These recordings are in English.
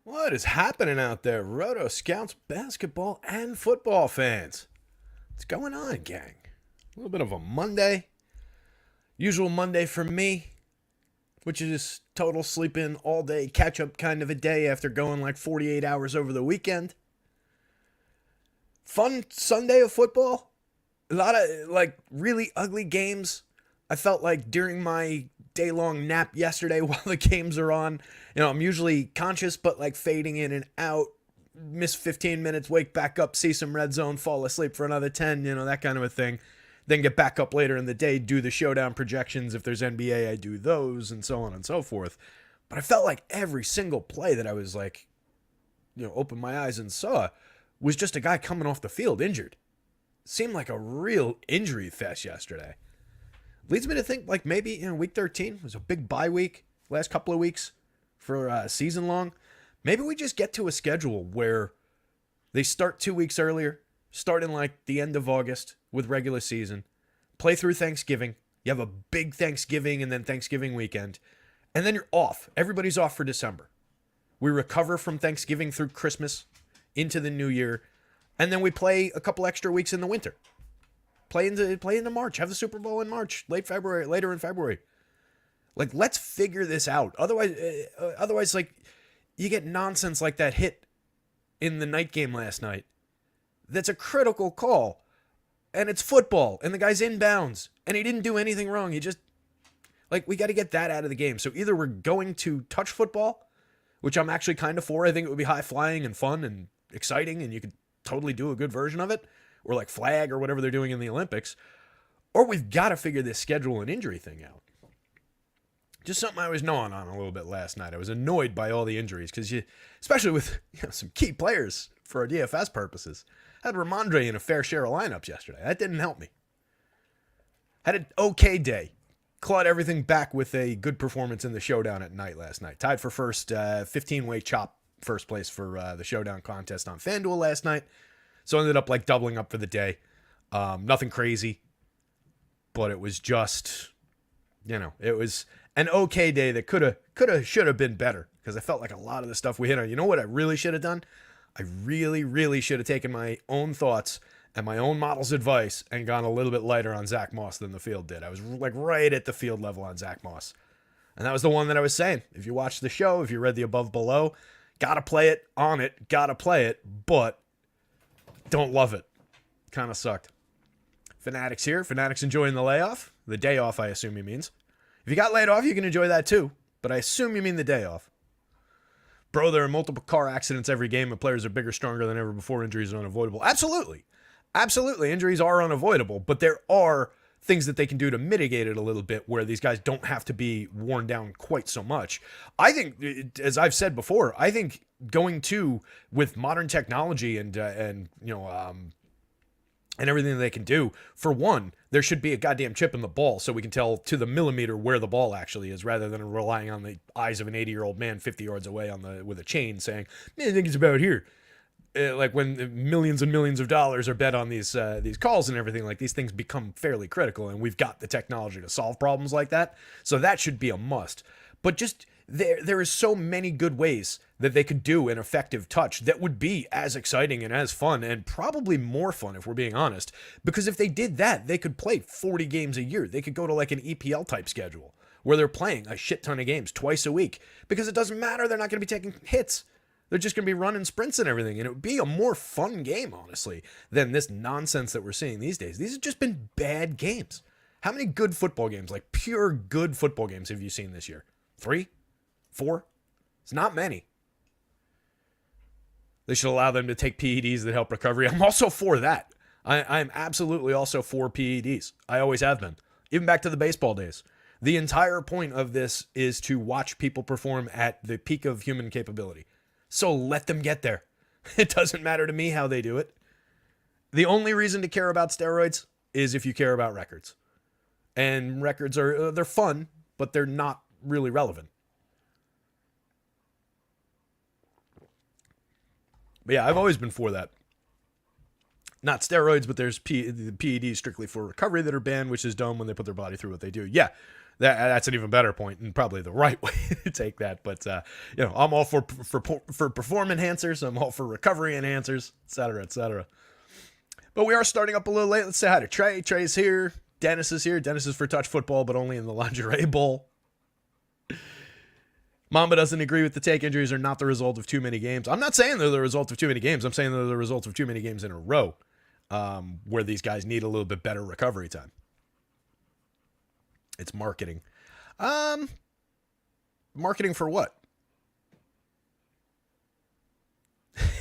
What is happening out there, Roto Scouts, basketball and football fans? What's going on, gang? A little bit of a Monday. Usual Monday for me, which is total sleep in all day, catch up kind of a day after going like 48 hours over the weekend. Fun Sunday of football. A lot of like really ugly games. I felt like during my day long nap yesterday while the games are on, I'm usually conscious, but like fading in and out, miss 15 minutes, wake back up, see some red zone, fall asleep for another 10, that kind of a thing. Then get back up later in the day, do the showdown projections. If there's NBA, I do those, and so on and so forth. But I felt like every single play that I was like, opened my eyes and saw was just a guy coming off the field injured. Seemed like a real injury fest yesterday. Leads me to think like maybe week 13 was a big bye week, last couple of weeks for season long. Maybe we just get to a schedule where they start 2 weeks earlier, start in like the end of August with regular season, play through Thanksgiving. You have a big Thanksgiving and then Thanksgiving weekend, and then you're off. Everybody's off for December. We recover from Thanksgiving through Christmas into the new year, and then we play a couple extra weeks in the winter. Play into March. Have the Super Bowl in March, later in February. Like, let's figure this out. Otherwise, like, you get nonsense like that hit in the night game last night. That's a critical call, and it's football, and the guy's inbounds, and he didn't do anything wrong. He just, like, we got to get that out of the game. So either we're going to touch football, which I'm actually kind of for. I think it would be high flying and fun and exciting, and you could totally do a good version of it. Or like flag or whatever they're doing in the Olympics, or we've got to figure this schedule and injury thing out. Just something I was gnawing on a little bit last night. I was annoyed by all the injuries because especially with some key players for our DFS purposes. I had Ramondre in a fair share of lineups yesterday. That didn't help me. Had an okay day. Clawed everything back with a good performance in the showdown at night last night. Tied for first, 15-way chop first place for the showdown contest on FanDuel last night. So I ended up like doubling up for the day. Nothing crazy, but it was just, it was an okay day that should have been better because I felt like a lot of the stuff we hit on. You know what I really should have done? I really, really should have taken my own thoughts and my own model's advice and gone a little bit lighter on Zach Moss than the field did. I was like right at the field level on Zach Moss. And that was the one that I was saying. If you watched the show, if you read the above below, gotta play it, gotta play it, but don't love it. Kind of sucked. Fanatics here. Fanatics enjoying the layoff. The day off, I assume he means. If you got laid off, you can enjoy that too. But I assume you mean the day off. Bro, there are multiple car accidents every game and players are bigger, stronger than ever before. Injuries are unavoidable. Absolutely. Absolutely. Injuries are unavoidable. But there are things that they can do to mitigate it a little bit where these guys don't have to be worn down quite so much. I think, as I've said before, I think going to with modern technology and everything that they can do, for one, there should be a goddamn chip in the ball so we can tell to the millimeter where the ball actually is rather than relying on the eyes of an 80-year-old man 50 yards away with a chain saying, man, I think it's about here. Like when millions and millions of dollars are bet on these calls and everything, like these things become fairly critical, and we've got the technology to solve problems like that. So that should be a must. But just there is so many good ways that they could do an effective touch that would be as exciting and as fun, and probably more fun if we're being honest. Because if they did that, they could play 40 games a year. They could go to like an EPL type schedule where they're playing a shit ton of games twice a week because it doesn't matter. They're not going to be taking hits. They're just going to be running sprints and everything. And it would be a more fun game, honestly, than this nonsense that we're seeing these days. These have just been bad games. How many good football games, like pure good football games, have you seen this year? 3? 4? It's not many. They should allow them to take PEDs that help recovery. I'm also for that. I'm absolutely also for PEDs. I always have been. Even back to the baseball days. The entire point of this is to watch people perform at the peak of human capability. So let them get there. It doesn't matter to me how they do it. The only reason to care about steroids is if you care about records. And records they're fun, but they're not really relevant. But yeah, I've always been for that. not steroids, but there's the PEDs strictly for recovery that are banned, which is dumb when they put their body through what they do. Yeah, that's an even better point and probably the right way to take that. But I'm all for perform enhancers. I'm all for recovery enhancers, etc., etc. But we are starting up a little late. Let's say hi to Trey. Trey's here. Dennis is here. Dennis is for touch football, but only in the lingerie bowl. Mamba doesn't agree with the take. Injuries are not the result of too many games. I'm not saying they're the result of too many games. I'm saying they're the result of too many games in a row, where these guys need a little bit better recovery time. It's marketing. Marketing for what?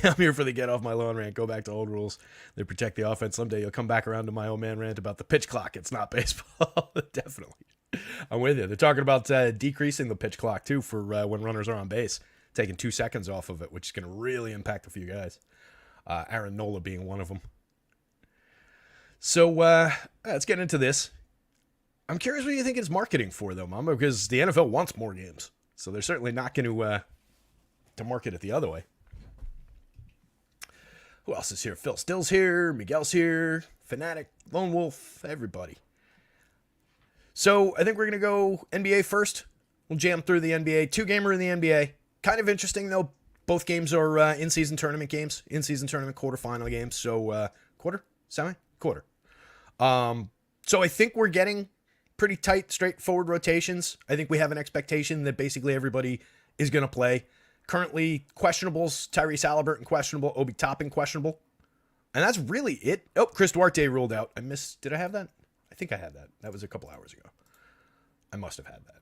I'm here for the get off my lawn rant. Go back to old rules. They protect the offense. Someday you'll come back around to my old man rant about the pitch clock. It's not baseball. Definitely. I'm with you. They're talking about decreasing the pitch clock, too, for when runners are on base. Taking 2 seconds off of it, which is going to really impact a few guys. Aaron Nola being one of them. So let's get into this. I'm curious what you think it's marketing for, though, Mama, because the NFL wants more games. So they're certainly not going to market it the other way. Who else is here? Phil Still's here. Miguel's here. Fanatic, Lone Wolf, everybody. So I think we're going to go NBA first. We'll jam through the NBA. 2-gamer in the NBA. Kind of interesting, though. Both games are in-season tournament games. In-season tournament quarterfinal games. So quarter? Semi? Quarter. So I think we're getting pretty tight, straightforward rotations. I think we have an expectation that basically everybody is going to play. Currently, questionables, Tyrese Halliburton questionable, Obi Toppin questionable. And that's really it. Oh, Chris Duarte ruled out. Did I have that? I think I had that. That was a couple hours ago. I must have had that.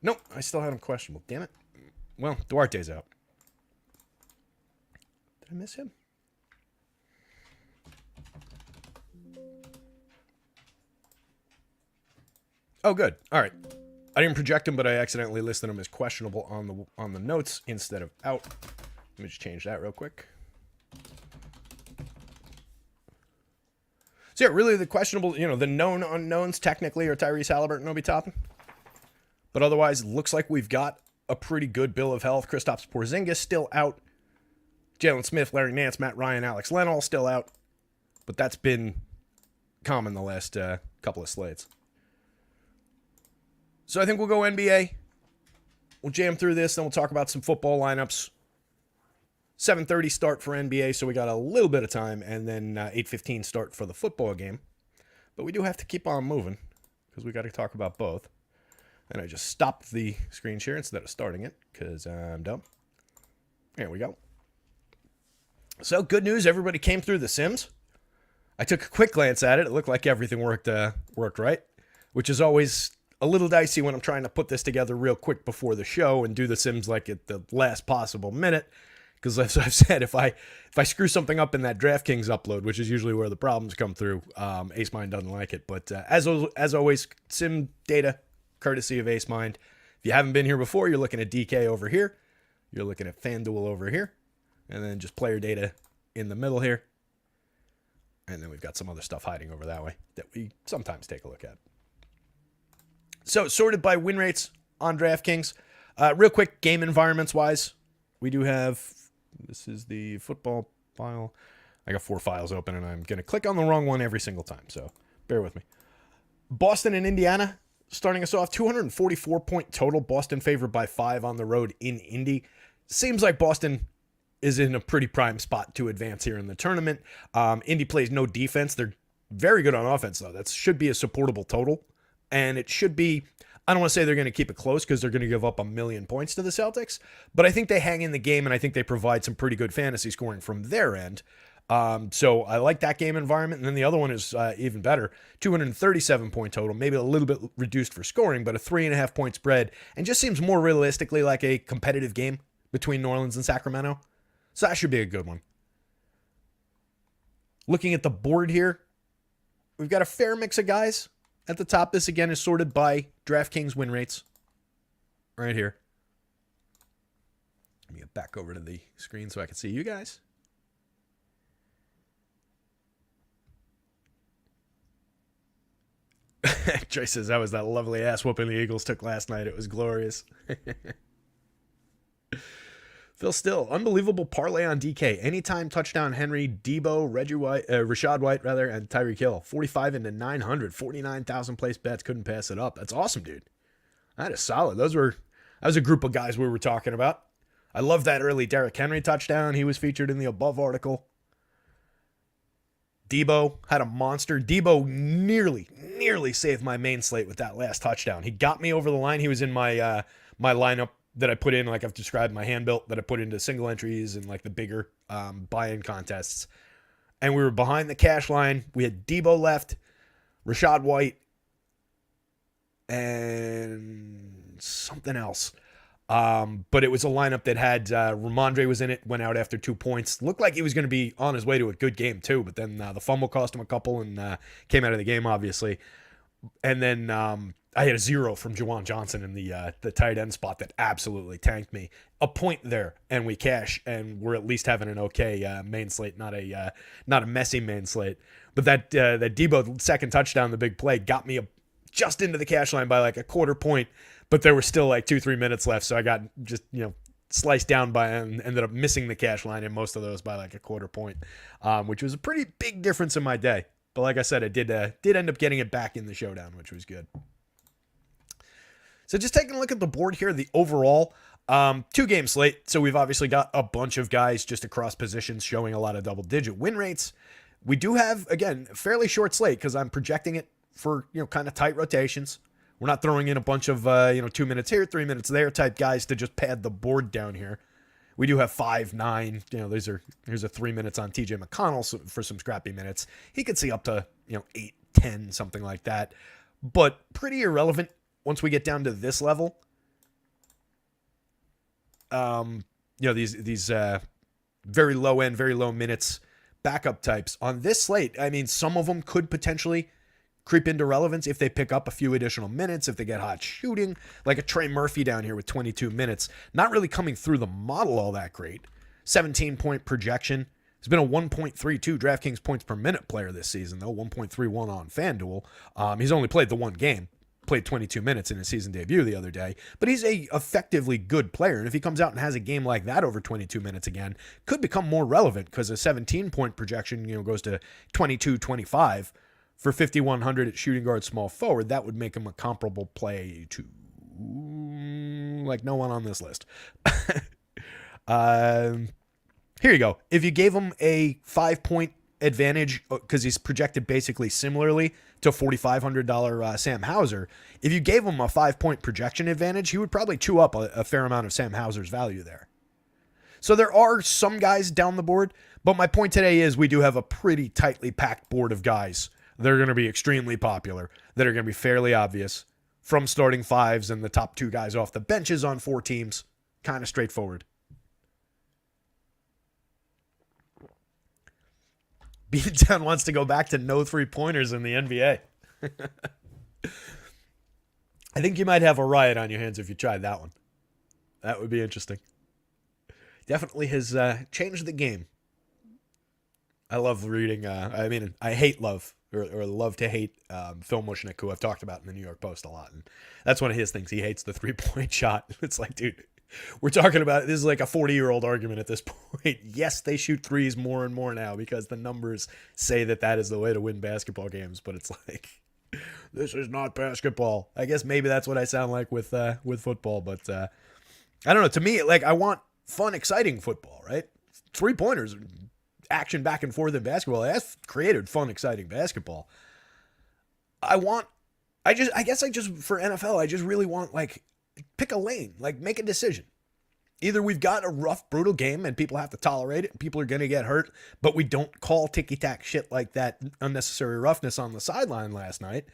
Nope, I still had him questionable. Damn it. Well, Duarte's out. Did I miss him? Oh, good. All right. I didn't project him, but I accidentally listed him as questionable on the notes instead of out. Let me just change that real quick. So yeah, really the questionable, the known unknowns technically are Tyrese Halliburton and Obi Toppin. But otherwise, it looks like we've got a pretty good bill of health. Kristaps Porzingis still out. Jalen Smith, Larry Nance, Matt Ryan, Alex Len all still out. But that's been common the last couple of slates. So I think we'll go NBA. We'll jam through this, then we'll talk about some football lineups. 7:30 start for NBA, so we got a little bit of time, and then 8:15 start for the football game. But we do have to keep on moving, because we got to talk about both. And I just stopped the screen share instead of starting it, because I'm dumb. There we go. So good news, everybody came through the Sims. I took a quick glance at it. It looked like everything worked right, which is always a little dicey when I'm trying to put this together real quick before the show and do the Sims like at the last possible minute. Because as I've said, if I screw something up in that DraftKings upload, which is usually where the problems come through, AceMind doesn't like it. But as always, Sim data, courtesy of AceMind. If you haven't been here before, you're looking at DK over here. You're looking at FanDuel over here. And then just player data in the middle here. And then we've got some other stuff hiding over that way that we sometimes take a look at. So sorted by win rates on DraftKings. Real quick, game environments wise, we do have, this is the football file. I got 4 files open and I'm going to click on the wrong one every single time. So bear with me. Boston and Indiana starting us off, 244-point total. Boston favored by 5 on the road in Indy. Seems like Boston is in a pretty prime spot to advance here in the tournament. Indy plays no defense. They're very good on offense, though. That should be a supportable total. And it should be, I don't want to say they're going to keep it close because they're going to give up 1,000,000 points to the Celtics, but I think they hang in the game, and I think they provide some pretty good fantasy scoring from their end. So I like that game environment. And then the other one is even better, 237-point total, maybe a little bit reduced for scoring, but a 3.5-point spread, and just seems more realistically like a competitive game between New Orleans and Sacramento. So that should be a good one. Looking at the board here, we've got a fair mix of guys. At the top, this again is sorted by DraftKings win rates. Right here. Let me get back over to the screen so I can see you guys. Trey says that was that lovely ass whooping the Eagles took last night. It was glorious. Phil Still, unbelievable parlay on DK. Anytime touchdown Henry, Debo, Rashad White, and Tyreek Hill. 45 into 900, 49,000 place bets. Couldn't pass it up. That's awesome, dude. That is solid. That was a group of guys we were talking about. I love that early Derrick Henry touchdown. He was featured in the above article. Debo had a monster. Debo nearly saved my main slate with that last touchdown. He got me over the line. He was in my my lineup that I put in, like I've described, my hand built that I put into single entries and like the bigger buy-in contests. And we were behind the cash line. We had Debo left, Rashad White, and something else. But it was a lineup that had Ramondre was in it, went out after 2 points. Looked like he was going to be on his way to a good game too, but then the fumble cost him a couple and came out of the game, obviously. And then I had a 0 from Juwan Johnson in the tight end spot that absolutely tanked me. A point there, and we cash, and we're at least having an okay main slate, not a messy main slate. But that Debo second touchdown, the big play, got me just into the cash line by like a quarter point. But there were still like 2-3 minutes left, so I got just sliced down by and ended up missing the cash line in most of those by like a quarter point, which was a pretty big difference in my day. But like I said, I did end up getting it back in the showdown, which was good. So just taking a look at the board here, the overall 2-game slate. So we've obviously got a bunch of guys just across positions showing a lot of double-digit win rates. We do have, again, a fairly short slate because I'm projecting it for kind of tight rotations. We're not throwing in a bunch of 2 minutes here, 3 minutes there type guys to just pad the board down here. We do have 5, 9. Here's a 3 minutes on TJ McConnell for some scrappy minutes. He could see up to 8, 10, something like that. But pretty irrelevant once we get down to this level. These very low end, very low minutes backup types on this slate. I mean, some of them could potentially creep into relevance if they pick up a few additional minutes, if they get hot shooting, like a Trey Murphy down here with 22 minutes, not really coming through the model all that great. 17-point projection. He's been a 1.32 DraftKings points per minute player this season, though, 1.31 on FanDuel. He's only played the one game, played 22 minutes in his season debut the other day, but he's a effectively good player, and if he comes out and has a game like that over 22 minutes again, could become more relevant because a 17-point projection goes to 22-25. For 5,100 at shooting guard, small forward, that would make him a comparable play to like no one on this list. Here you go. If you gave him a 5-point advantage, because he's projected basically similarly to $4,500 Sam Hauser, if you gave him a 5-point projection advantage, he would probably chew up a fair amount of Sam Hauser's value there. So there are some guys down the board, but my point today is we do have a pretty tightly packed board of guys. They're going to be extremely popular, that are going to be fairly obvious from starting fives and the top 2 guys off the benches on 4 teams. Kind of straightforward. Beatdown wants to go back to no 3-pointers in the NBA. I think you might have a riot on your hands if you tried that one. That would be interesting. Definitely has changed the game. I love reading, I hate love. Or love to hate Phil Mushnick, who I've talked about in the New York Post a lot. And that's one of his things. He hates the 3-point shot. It's like, dude, we're talking about, this is like a 40-year-old argument at this point. Yes, they shoot threes more and more now because the numbers say that is the way to win basketball games. But it's like, this is not basketball. I guess maybe that's what I sound like with football. But I don't know. To me, like, I want fun, exciting football, right? 3-pointers action back and forth in basketball. That's created fun, exciting basketball. For NFL, I just really want, like, pick a lane, like, make a decision. Either we've got a rough, brutal game and people have to tolerate it and people are going to get hurt, but we don't call ticky-tack shit like that unnecessary roughness on the sideline last night.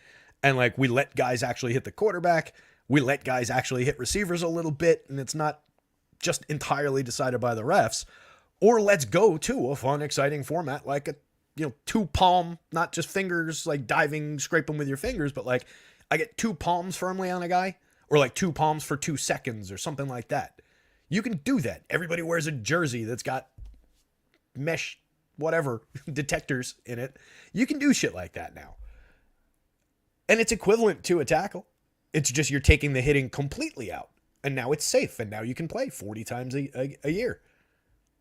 And, like, we let guys actually hit the quarterback. We let guys actually hit receivers a little bit, and it's not just entirely decided by the refs. Or let's go to a fun, exciting format like a 2-palm, not just fingers, like diving, scraping with your fingers, but like I get 2 palms firmly on a guy, or like 2 palms for 2 seconds or something like that. You can do that. Everybody wears a jersey that's got mesh, whatever, detectors in it. You can do shit like that now. And it's equivalent to a tackle. It's just you're taking the hitting completely out. And now it's safe. And now you can play 40 times a year.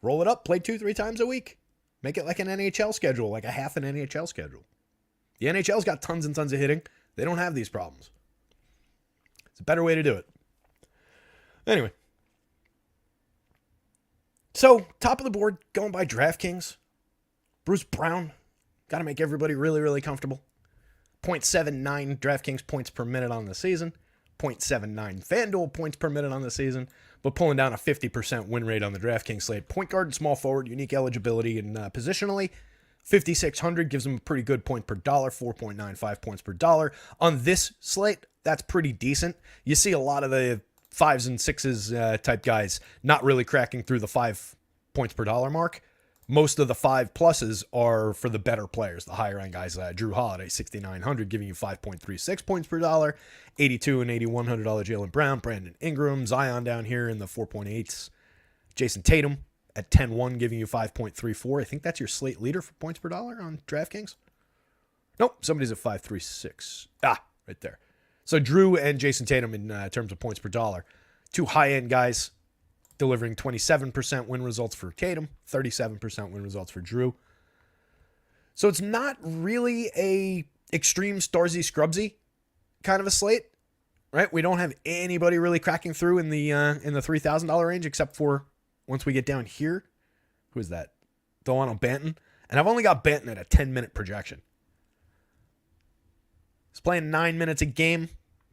Roll it up, play 2-3 times a week. Make it like an NHL schedule, like a half an NHL schedule. The NHL's got tons and tons of hitting. They don't have these problems. It's a better way to do it. Anyway. So, top of the board, going by DraftKings. Bruce Brown. Got to make everybody really, really comfortable. 0.79 DraftKings points per minute on the season. 0.79 FanDuel points per minute on the season. But pulling down a 50% win rate on the DraftKings slate. Point guard and small forward, unique eligibility and positionally. 5,600 gives him a pretty good point per dollar. 4.95 points per dollar. On this slate, that's pretty decent. You see a lot of the 5s and 6s type guys not really cracking through the 5 points per dollar mark. Most of the 5 pluses are for the better players, the higher end guys. Drew Holiday, 6,900, giving you 5.36 points per dollar. 82 and $8,100 Jaylen Brown, Brandon Ingram, Zion down here in the 4.8s. Jason Tatum at 10-1, giving you 5.34. I think that's your slate leader for points per dollar on DraftKings. Nope, somebody's at 5.36. Right there. So Drew and Jason Tatum in terms of points per dollar. 2 high-end guys delivering 27% win results for Tatum, 37% win results for Drew. So it's not really a extreme Starsy Scrubsy kind of a slate, right? We don't have anybody really cracking through in the $3,000 range except for once we get down here. Who is that? Delano Banton. And I've only got Banton at a 10-minute projection. He's playing 9 minutes a game.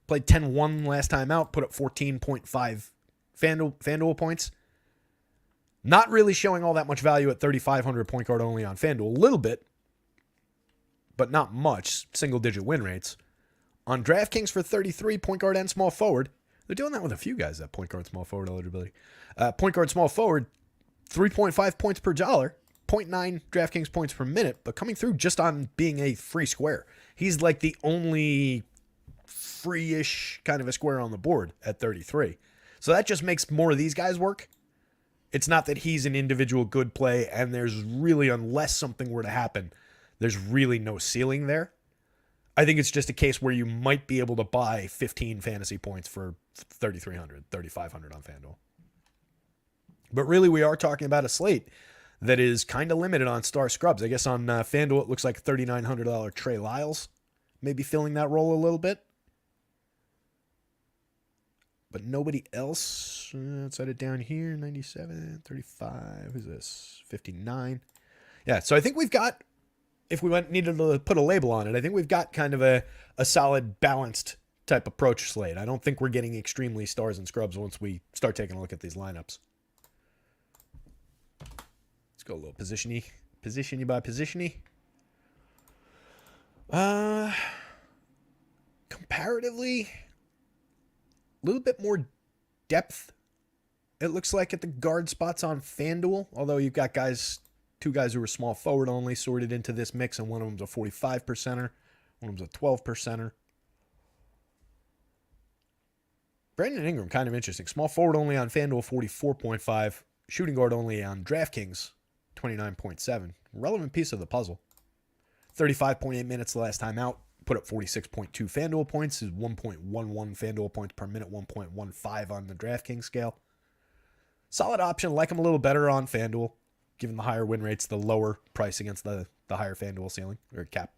Played 10-1 last time out. Put up 14.5 FanDuel points. Not really showing all that much value at 3,500 point guard only on FanDuel. A little bit, but not much. Single-digit win rates. On DraftKings for 33, point guard and small forward. They're doing that with a few guys, that point guard, small forward eligibility. Point guard, small forward, 3.5 points per dollar. 0.9 DraftKings points per minute, but coming through just on being a free square. He's like the only free-ish kind of a square on the board at 33. So that just makes more of these guys work. It's not that he's an individual good play, and there's really, unless something were to happen, there's really no ceiling there. I think it's just a case where you might be able to buy 15 fantasy points for 3,300, 3,500 on FanDuel. But really, we are talking about a slate that is kind of limited on star scrubs. I guess on FanDuel, it looks like $3,900 Trey Lyles maybe filling that role a little bit. But nobody else. Let's set it down here. 97, 35. Who's this? 59. Yeah, so I think we've got, if we needed to put a label on it, I think we've got kind of a solid, balanced type approach slate. I don't think we're getting extremely stars and scrubs once we start taking a look at these lineups. Let's go a little position-y. Position-y by position-y. Comparatively, a little bit more depth, it looks like, at the guard spots on FanDuel. Although you've got 2 guys who are small forward only sorted into this mix, and one of them's a 45%er, one of them's a 12%er. Brandon Ingram, kind of interesting. Small forward only on FanDuel, 44.5. Shooting guard only on DraftKings, 29.7. Relevant piece of the puzzle. 35.8 minutes the last time out. Put up 46.2 FanDuel points. Is 1.11 FanDuel points per minute, 1.15 on the DraftKings scale. Solid option. Like him a little better on FanDuel, given the higher win rates, the lower price against the higher FanDuel ceiling or cap.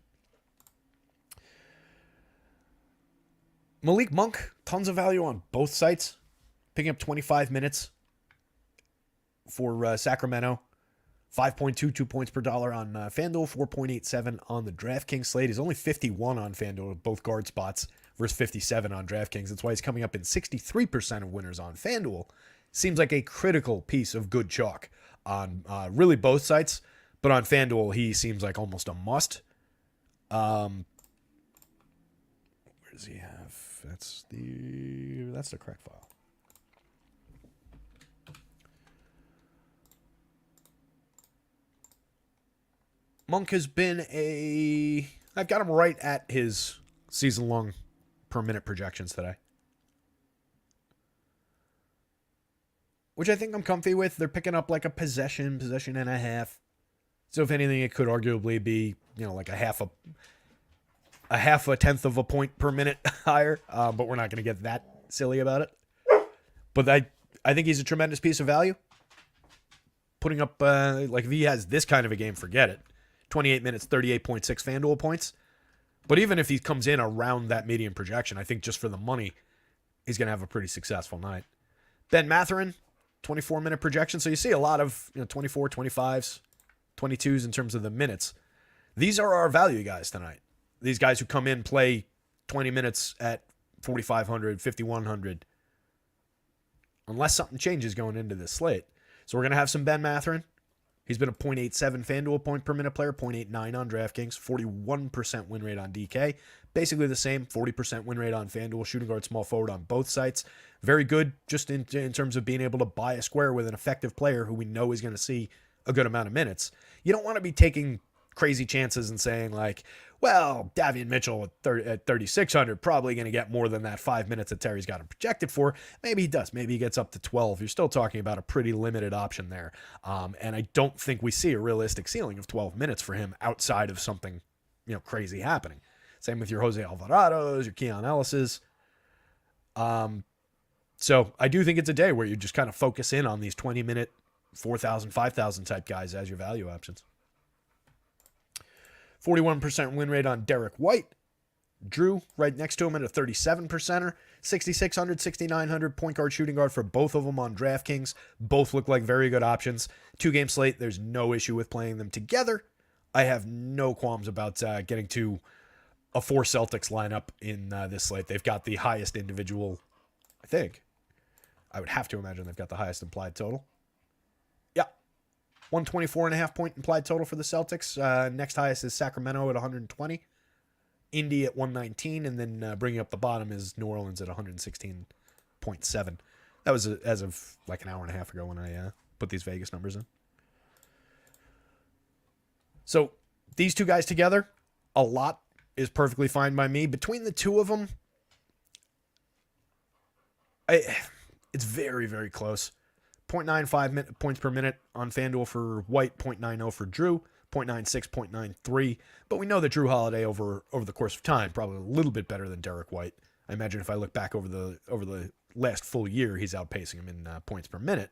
Malik Monk, tons of value on both sites. Picking up 25 minutes for Sacramento. 5.22 points per dollar on FanDuel, 4.87 on the DraftKings slate. He's only 51 on FanDuel with both guard spots versus 57 on DraftKings. That's why he's coming up in 63% of winners on FanDuel. Seems like a critical piece of good chalk on really both sites, but on FanDuel, he seems like almost a must. Where does he have? That's the correct file. Monk has been I've got him right at his season-long per-minute projections today. Which I think I'm comfy with. They're picking up like a possession and a half. So if anything, it could arguably be, like a half a tenth of a point per minute higher. But we're not going to get that silly about it. But I think he's a tremendous piece of value. Putting up, if he has this kind of a game, forget it. 28 minutes, 38.6 FanDuel points. But even if he comes in around that median projection, I think just for the money, he's going to have a pretty successful night. Ben Matherin, 24-minute projection. So you see a lot of 24, 25s, 22s in terms of the minutes. These are our value guys tonight. These guys who come in, play 20 minutes at 4,500, 5,100. Unless something changes going into this slate. So we're going to have some Ben Matherin. He's been a .87 FanDuel point per minute player, .89 on DraftKings, 41% win rate on DK. Basically the same, 40% win rate on FanDuel, shooting guard, small forward on both sites. Very good just in terms of being able to buy a square with an effective player who we know is going to see a good amount of minutes. You don't want to be taking crazy chances and saying like, well, Davion Mitchell at 3,600 probably going to get more than that 5 minutes that Terry's got him projected for. Maybe he does. Maybe he gets up to 12. You're still talking about a pretty limited option there. And I don't think we see a realistic ceiling of 12 minutes for him outside of something, crazy happening. Same with your Jose Alvarado's, your Keon Ellis's. So I do think it's a day where you just kind of focus in on these 20-minute, 4,000, 5,000 type guys as your value options. 41% win rate on Derek White. Drew right next to him at a 37%er. 6,600, 6,900 point guard, shooting guard for both of them on DraftKings. Both look like very good options. 2-game slate. There's no issue with playing them together. I have no qualms about getting to a 4 Celtics lineup in this slate. They've got the highest individual, I think. I would have to imagine they've got the highest implied total. 124.5 point implied total for the Celtics. Next highest is Sacramento at 120. Indy at 119. And then bringing up the bottom is New Orleans at 116.7. That was as of like an hour and a half ago when I put these Vegas numbers in. So these two guys together, a lot is perfectly fine by me. Between the two of them, it's very, very close. 0.95 points per minute on FanDuel for White, 0.90 for Drew, 0.96, 0.93. But we know that Drew Holiday over the course of time probably a little bit better than Derek White. I imagine if I look back over the last full year, he's outpacing him in points per minute.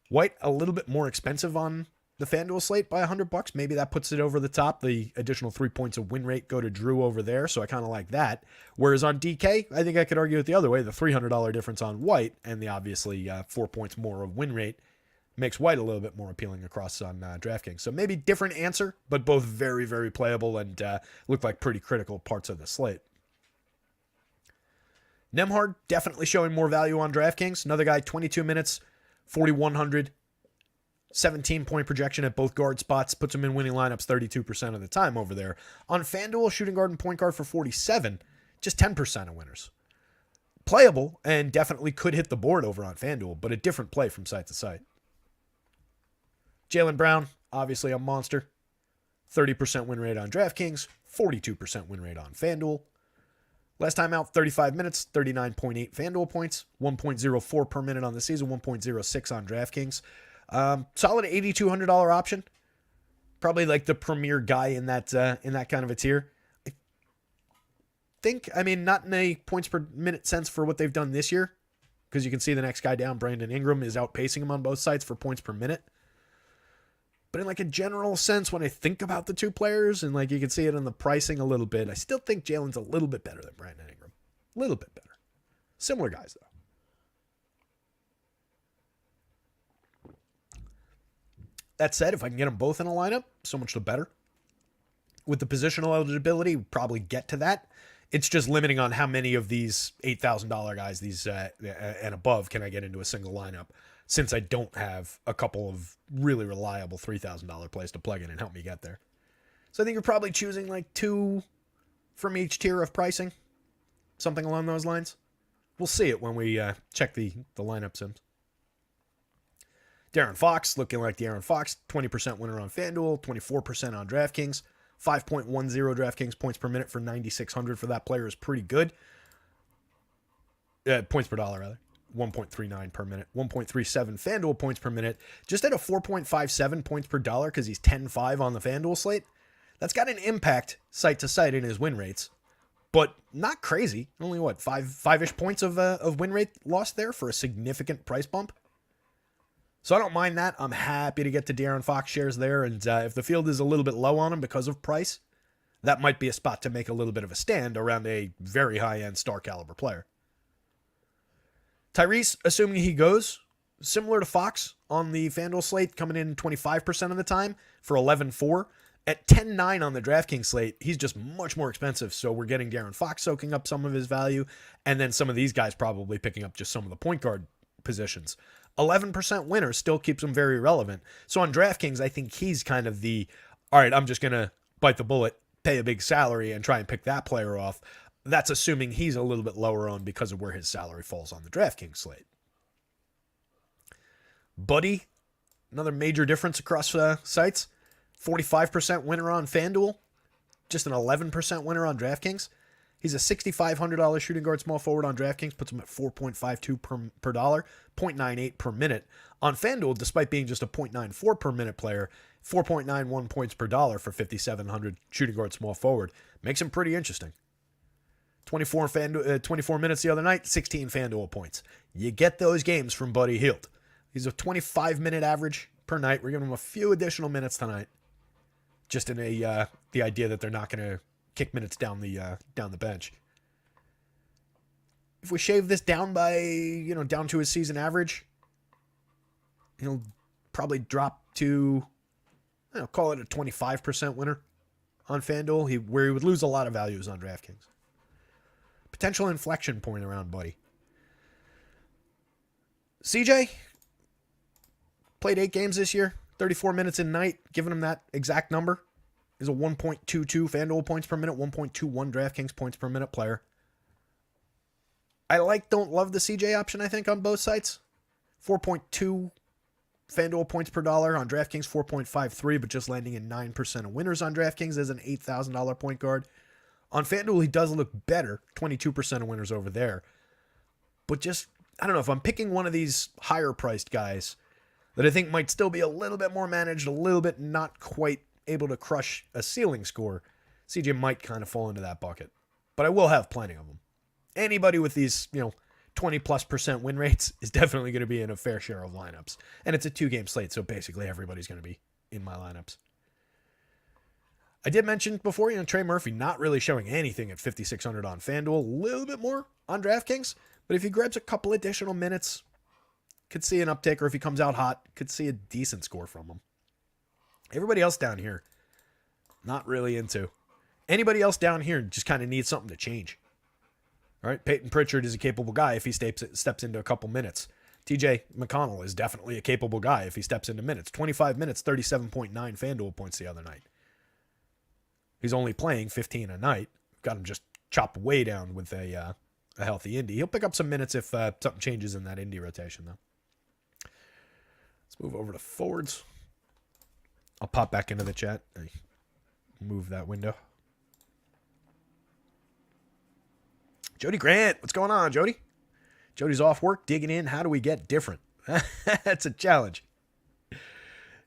White a little bit more expensive on the FanDuel slate by $100. Maybe that puts it over the top. The additional 3 points of win rate go to Drew over there, so I kind of like that. Whereas on DK, I think I could argue it the other way. The $300 difference on White and the obviously 4 points more of win rate makes White a little bit more appealing across on DraftKings. So maybe different answer, but both very, very playable and look like pretty critical parts of the slate. Nembhard definitely showing more value on DraftKings. Another guy, 22 minutes, 4,100. 17-point projection at both guard spots, puts him in winning lineups 32% of the time over there. On FanDuel, shooting guard and point guard for 47, just 10% of winners. Playable and definitely could hit the board over on FanDuel, but a different play from site to site. Jaylen Brown, obviously a monster. 30% win rate on DraftKings, 42% win rate on FanDuel. Last time out, 35 minutes, 39.8 FanDuel points, 1.04 per minute on the season, 1.06 on DraftKings. Solid $8,200 option. Probably like the premier guy in that kind of a tier. I think, not in a points per minute sense for what they've done this year, because you can see the next guy down, Brandon Ingram, is outpacing him on both sides for points per minute. But in like a general sense, when I think about the two players, and like you can see it in the pricing a little bit, I still think Jalen's a little bit better than Brandon Ingram. A little bit better. Similar guys, though. That said, if I can get them both in a lineup, so much the better. With the positional eligibility, we'll probably get to that. It's just limiting on how many of these $8,000 guys, these and above, can I get into a single lineup, since I don't have a couple of really reliable $3,000 plays to plug in and help me get there. So I think you're probably choosing like 2 from each tier of pricing, something along those lines. We'll see it when we check the lineup sims. De'Aaron Fox, looking like De'Aaron Fox, 20% winner on FanDuel, 24% on DraftKings, 5.10 DraftKings points per minute for 9,600 for that player is pretty good. Points per dollar, rather. 1.39 per minute. 1.37 FanDuel points per minute. Just at a 4.57 points per dollar because he's 10-5 on the FanDuel slate. That's got an impact site to site in his win rates. but not crazy. Only what, five-ish points of win rate lost there for a significant price bump. So I don't mind that. I'm happy to get to De'Aaron Fox shares there, and if the field is a little bit low on him because of price, that might be a spot to make a little bit of a stand around a very high-end star caliber player. Tyrese, assuming he goes, similar to Fox on the FanDuel slate, coming in 25% of the time for 11-4. At 10-9 on the DraftKings slate, he's just much more expensive, so we're getting De'Aaron Fox soaking up some of his value, and then some of these guys probably picking up just some of the point guard positions. 11% winner still keeps him very relevant. So on DraftKings, I think he's kind of the, all right, I'm just going to bite the bullet, pay a big salary, and try and pick that player off. That's assuming he's a little bit lower on because of where his salary falls on the DraftKings slate. Buddy, another major difference across sites. 45% winner on FanDuel, just an 11% winner on DraftKings. He's a $6,500 shooting guard small forward on DraftKings, puts him at 4.52 per dollar, 0.98 per minute. On FanDuel, despite being just a 0.94 per minute player, 4.91 points per dollar for 5,700 shooting guard small forward. Makes him pretty interesting. 24 minutes the other night, 16 FanDuel points. You get those games from Buddy Hield. He's a 25-minute average per night. We're giving him a few additional minutes tonight, just in the idea that they're not going to kick minutes down the bench. If we shave this down by, down to his season average, he'll probably drop to, call it a 25% winner on FanDuel, where he would lose a lot of values on DraftKings. Potential inflection point around Buddy. CJ played 8 games this year, 34 minutes a night, giving him that exact number. Is a 1.22 FanDuel points per minute, 1.21 DraftKings points per minute player. I don't love the CJ option, I think, on both sites. 4.2 FanDuel points per dollar on DraftKings, 4.53, but just landing in 9% of winners on DraftKings as an $8,000 point guard. On FanDuel, he does look better, 22% of winners over there. But just, I don't know, if I'm picking one of these higher priced guys that I think might still be a little bit more managed, a little bit not quite able to crush a ceiling score, CJ might kind of fall into that bucket. But I will have plenty of them. Anybody with these, 20+% win rates is definitely going to be in a fair share of lineups. And it's a 2-game slate, so basically everybody's going to be in my lineups. I did mention before, Trey Murphy not really showing anything at 5,600 on FanDuel, a little bit more on DraftKings, but if he grabs a couple additional minutes, could see an uptick, or if he comes out hot, could see a decent score from him. Everybody else down here, not really into. Anybody else down here just kind of needs something to change. All right, Peyton Pritchard is a capable guy if he steps into a couple minutes. TJ McConnell is definitely a capable guy if he steps into minutes. 25 minutes, 37.9 FanDuel points the other night. He's only playing 15 a night. Got him just chopped way down with a healthy Indy. He'll pick up some minutes if something changes in that Indy rotation, though. Let's move over to forwards. I'll pop back into the chat. Move that window. Jody Grant, what's going on, Jody? Jody's off work, digging in. How do we get different? That's a challenge.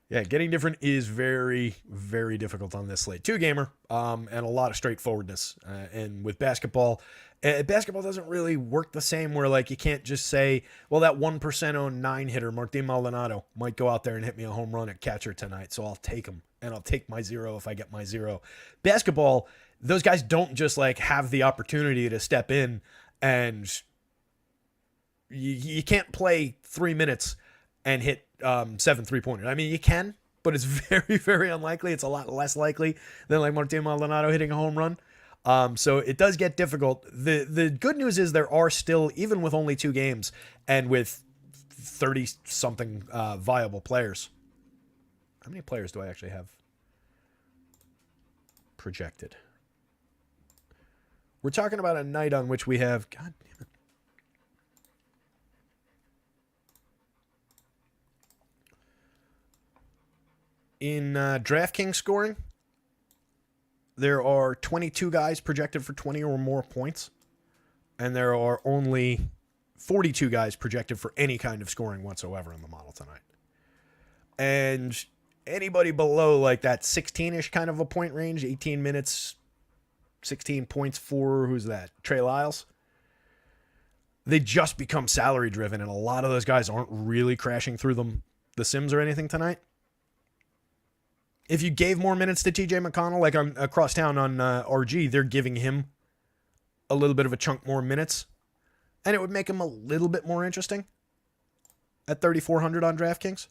Yeah, getting different is very, very difficult on this slate. 2-gamer, and a lot of straightforwardness. And with basketball doesn't really work the same where, you can't just say, well, that 1% owned 9-hitter, Martin Maldonado, might go out there and hit me a home run at catcher tonight, so I'll take him, and I'll take my 0 if I get my 0. Basketball, those guys don't just, have the opportunity to step in, and you can't play 3 minutes and hit 7 3-pointers. I mean, you can, but it's very, very unlikely. It's a lot less likely than Martin Maldonado hitting a home run. So it does get difficult. The good news is there are still, even with only 2 games and with 30-something viable players. How many players do I actually have projected? We're talking about a night on which we have, God damn it. In DraftKings scoring, there are 22 guys projected for 20 or more points, and there are only 42 guys projected for any kind of scoring whatsoever in the model tonight. And anybody below that 16-ish kind of a point range, 18 minutes, 16 points for, who's that? Trey Lyles. They just become salary driven, and a lot of those guys aren't really crashing through the Sims or anything tonight. If you gave more minutes to TJ McConnell, like on across town on RG, they're giving him a little bit of a chunk more minutes, and it would make him a little bit more interesting at 3,400 on DraftKings.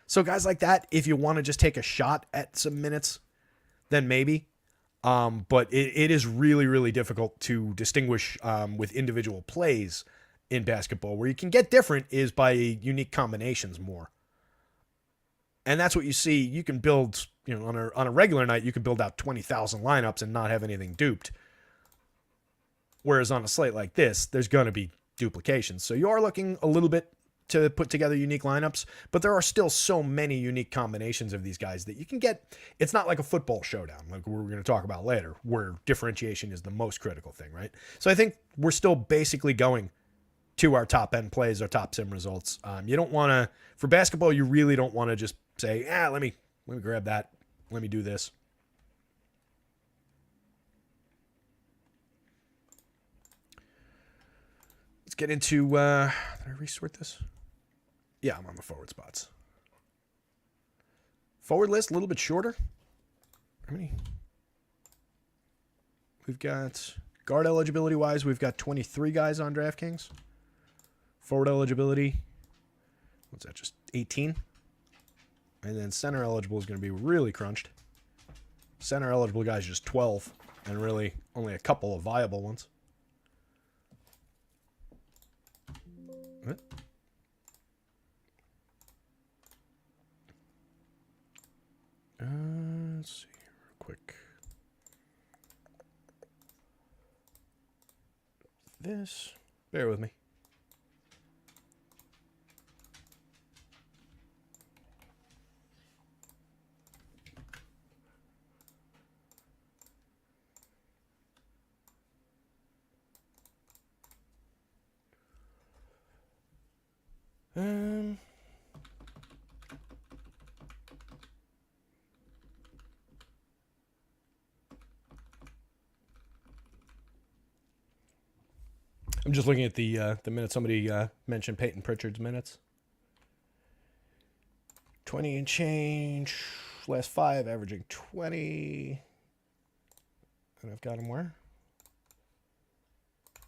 So guys like that, if you want to just take a shot at some minutes, then maybe. But it is really, really difficult to distinguish with individual plays in basketball. Where you can get different is by unique combinations more. And that's what you see. You can build, on a regular night, you can build out 20,000 lineups and not have anything duped. Whereas on a slate like this, there's going to be duplications. So you are looking a little bit to put together unique lineups, but there are still so many unique combinations of these guys that you can get. It's not like a football showdown, like we're going to talk about later, where differentiation is the most critical thing, right? So I think we're still basically going to our top end plays, our top sim results. You don't want to, for basketball, you really don't want to just say, let me grab that. Let me do this. Let's get into, did I resort this? Yeah, I'm on the forward spots. Forward list, a little bit shorter. How many? We've got guard eligibility wise, we've got 23 guys on DraftKings. Forward eligibility, what's that, just 18? And then center eligible is going to be really crunched. Center eligible guys just 12, and really only a couple of viable ones. What? Let's see real quick. This, bear with me. I'm just looking at the minutes. Somebody mentioned Peyton Pritchard's minutes. 20 and change. Last 5, averaging 20. And I've got him where?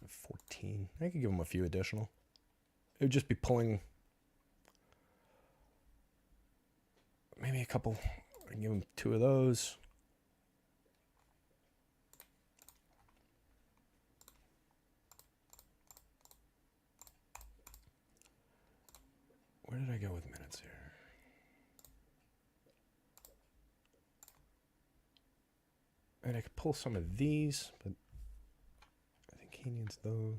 14. I could give him a few additional. It would just be pulling maybe a couple. I can give him 2 of those. Where did I go with minutes here? And I could pull some of these, but I think he needs those.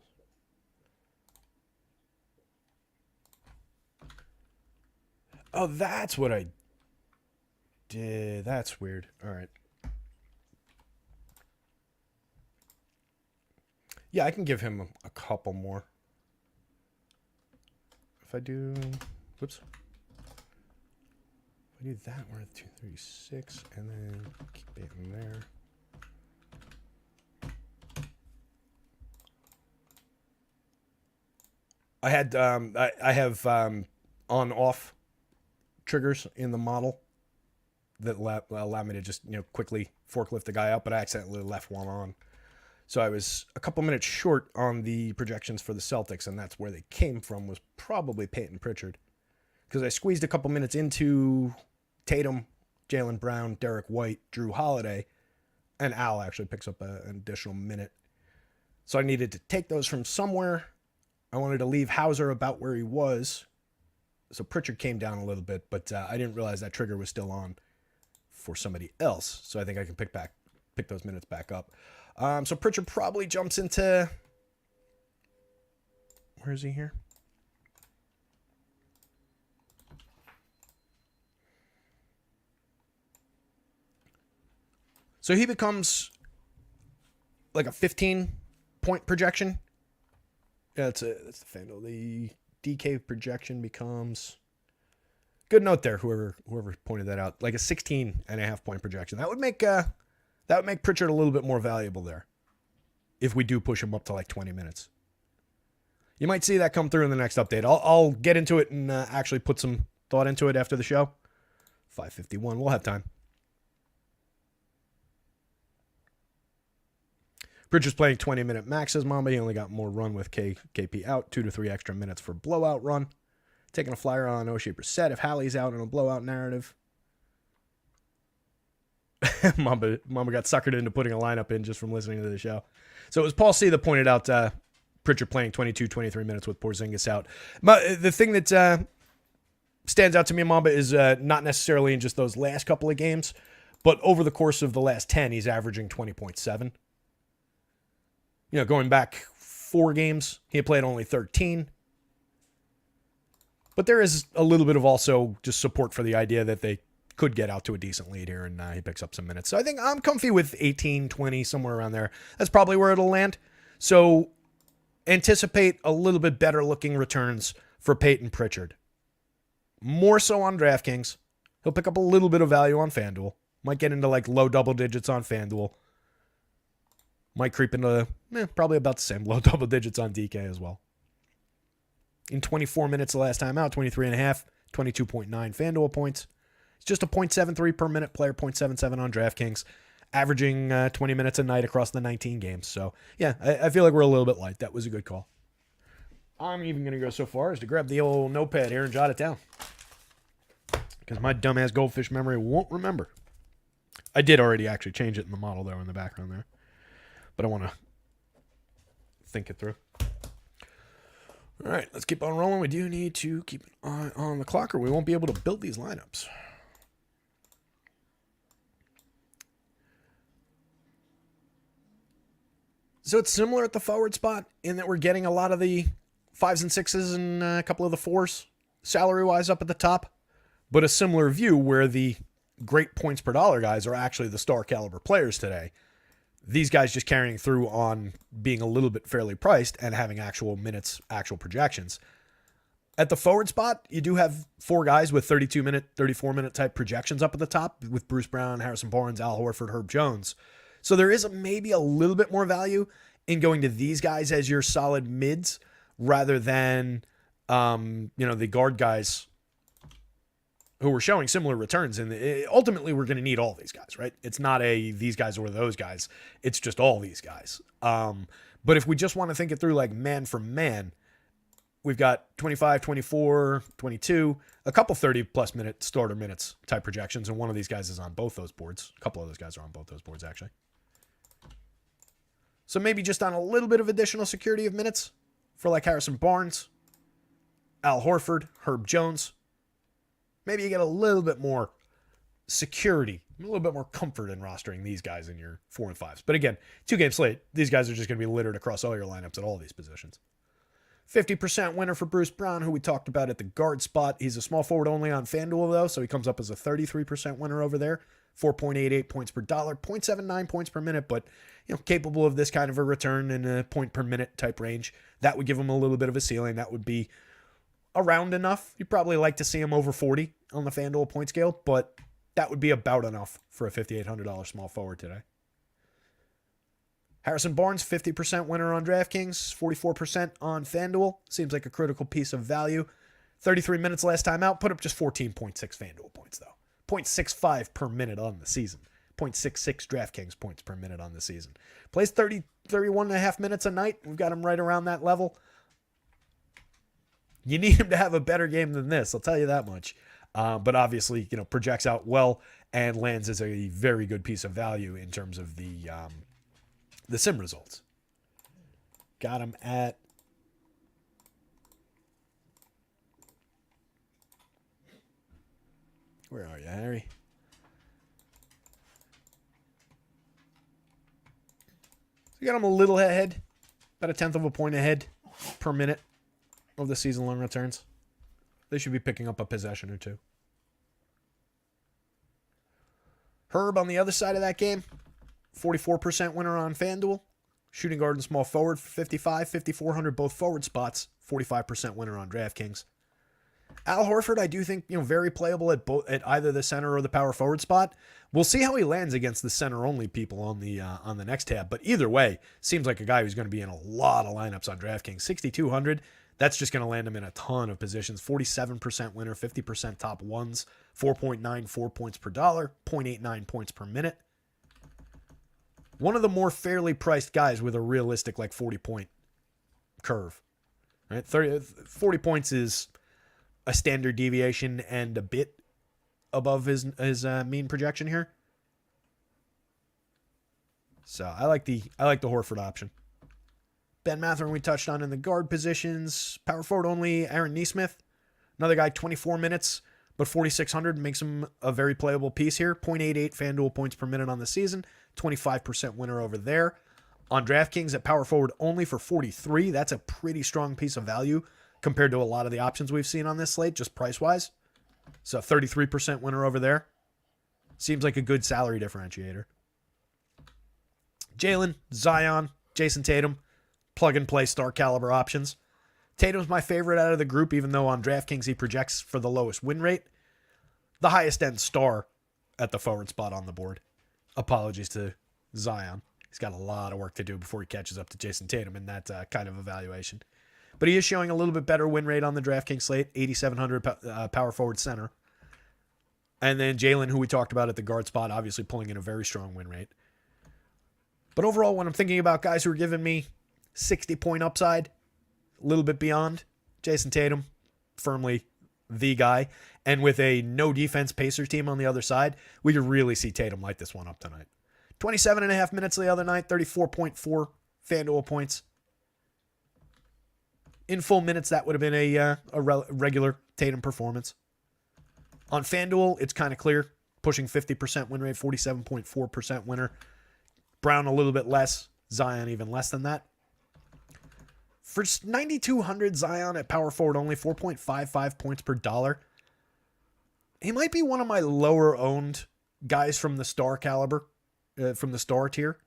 Oh, that's what I did. That's weird. All right. Yeah, I can give him a couple more. If I do, whoops. If I do that, we're at 236, and then keep it in there. I had I have on-off triggers in the model that allow me to just quickly forklift the guy up, but I accidentally left one on. So I was a couple minutes short on the projections for the Celtics, and that's where they came from, was probably Peyton Pritchard. Because I squeezed a couple minutes into Tatum, Jaylen Brown, Derek White, Drew Holiday, and Al actually picks up an additional minute. So I needed to take those from somewhere. I wanted to leave Hauser about where he was. So Pritchard came down a little bit, but I didn't realize that trigger was still on for somebody else. So I think I can pick those minutes back up. So Pritchard probably jumps into, where is he here? So he becomes like a 15-point projection. Yeah, that's the FanDuel. The DK projection becomes, good note there, whoever pointed that out, like a 16.5 point projection. That would make That would make Pritchard a little bit more valuable there if we do push him up to like 20 minutes. You might see that come through in the next update. I'll get into it and actually put some thought into it after the show. 5:51. We'll have time. Pritchard's playing 20-minute max, says Mamba. He only got more run with KP out. 2 to 3 extra minutes for blowout run. Taking a flyer on O'Shea Brissett if Halley's out in a blowout narrative. Mamba got suckered into putting a lineup in just from listening to the show. So it was Paul C. that pointed out Pritchard playing 22, 23 minutes with Porzingis out. The thing that stands out to me, Mamba, is not necessarily in just those last couple of games, but over the course of the last 10, he's averaging 20.7. You know, going back 4 games, he had played only 13. But there is a little bit of also just support for the idea that they could get out to a decent lead here, and he picks up some minutes. So I think I'm comfy with 18, 20, somewhere around there. That's probably where it'll land. So anticipate a little bit better looking returns for Peyton Pritchard. More so on DraftKings. He'll pick up a little bit of value on FanDuel. Might get into like low double digits on FanDuel. Might creep into probably about the same, low double digits on DK as well. In 24 minutes the last time out, 23.5, 22.9 FanDuel points. It's just a 0.73 per minute player, 0.77 on DraftKings, averaging 20 minutes a night across the 19 games. So, yeah, I feel like we're a little bit light. That was a good call. I'm even going to go so far as to grab the old notepad here and jot it down, because my dumbass goldfish memory won't remember. I did already actually change it in the model, though, in the background there. But I want to think it through. All right, let's keep on rolling. We do need to keep an eye on the clock, or we won't be able to build these lineups. So it's similar at the forward spot in that we're getting a lot of the 5s and 6s and a couple of the 4s salary-wise up at the top, but a similar view where the great points per dollar guys are actually the star caliber players today. These guys just carrying through on being a little bit fairly priced and having actual minutes, actual projections. At the forward spot, you do have 4 guys with 32-minute, 34-minute type projections up at the top with Bruce Brown, Harrison Barnes, Al Horford, Herb Jones. So there is maybe a little bit more value in going to these guys as your solid mids rather than, the guard guys who were showing similar returns. And ultimately, we're going to need all these guys, right? It's not these guys or those guys. It's just all these guys. But if we just want to think it through like man for man, we've got 25, 24, 22, a couple 30-plus minute starter minutes type projections, and one of these guys is on both those boards. A couple of those guys are on both those boards, actually. So maybe just on a little bit of additional security of minutes for like Harrison Barnes, Al Horford, Herb Jones. Maybe you get a little bit more security, a little bit more comfort in rostering these guys in your 4 and 5s. But again, 2-game slate, these guys are just going to be littered across all your lineups at all these positions. 50% winner for Bruce Brown, who we talked about at the guard spot. He's a small forward only on FanDuel, though, so he comes up as a 33% winner over there. 4.88 points per dollar, 0.79 points per minute, but capable of this kind of a return in a point per minute type range. That would give him a little bit of a ceiling. That would be around enough. You'd probably like to see him over 40 on the FanDuel point scale, but that would be about enough for a $5,800 small forward today. Harrison Barnes, 50% winner on DraftKings, 44% on FanDuel. Seems like a critical piece of value. 33 minutes last time out, put up just 14.6 FanDuel points, though. 0.65 per minute on the season. 0.66 DraftKings points per minute on the season. Plays 31 and a half minutes a night. We've got him right around that level. You need him to have a better game than this, I'll tell you that much. But obviously, projects out well and lands as a very good piece of value in terms of the sim results. Got him at where are you, Harry? So got him a little ahead, about 1/10 of a point ahead per minute of the season-long returns. They should be picking up a possession or two. Herb on the other side of that game, 44% winner on FanDuel. Shooting guard and small forward for 55, 5,400 both forward spots. 45% winner on DraftKings. Al Horford, I do think, very playable at either the center or the power forward spot. We'll see how he lands against the center only people on the next tab. But either way, seems like a guy who's going to be in a lot of lineups on DraftKings. 6,200. That's just going to land him in a ton of positions. 47% winner, 50% top ones, 4.94 points per dollar, 0.89 points per minute. One of the more fairly priced guys with a realistic 40-point curve. Right? 40 points is a standard deviation and a bit above his mean projection here. So I like the Horford option. Ben Mathurin we touched on in the guard positions. Power forward only, Aaron Nesmith. Another guy, 24 minutes, but 4,600 makes him a very playable piece here. 0.88 FanDuel points per minute on the season. 25% winner over there. On DraftKings at power forward only for 43. That's a pretty strong piece of value compared to a lot of the options we've seen on this slate, just price-wise. So 33% winner over there. Seems like a good salary differentiator. Jalen, Zion, Jason Tatum, plug-and-play star caliber options. Tatum's my favorite out of the group, even though on DraftKings he projects for the lowest win rate. The highest end star at the forward spot on the board. Apologies to Zion. He's got a lot of work to do before he catches up to Jason Tatum in that kind of evaluation. But he is showing a little bit better win rate on the DraftKings slate, 8,700 power forward center. And then Jalen, who we talked about at the guard spot, obviously pulling in a very strong win rate. But overall, when I'm thinking about guys who are giving me 60-point upside, a little bit beyond, Jason Tatum, firmly the guy. And with a no-defense Pacers team on the other side, we could really see Tatum light this one up tonight. 27.5 minutes the other night, 34.4 FanDuel points. In full minutes, that would have been a regular Tatum performance. On FanDuel, it's kind of clear. Pushing 50% win rate, 47.4% winner. Brown a little bit less. Zion even less than that. For 9,200, Zion at power forward only, 4.55 points per dollar. He might be one of my lower owned guys from the star caliber, from the star tier.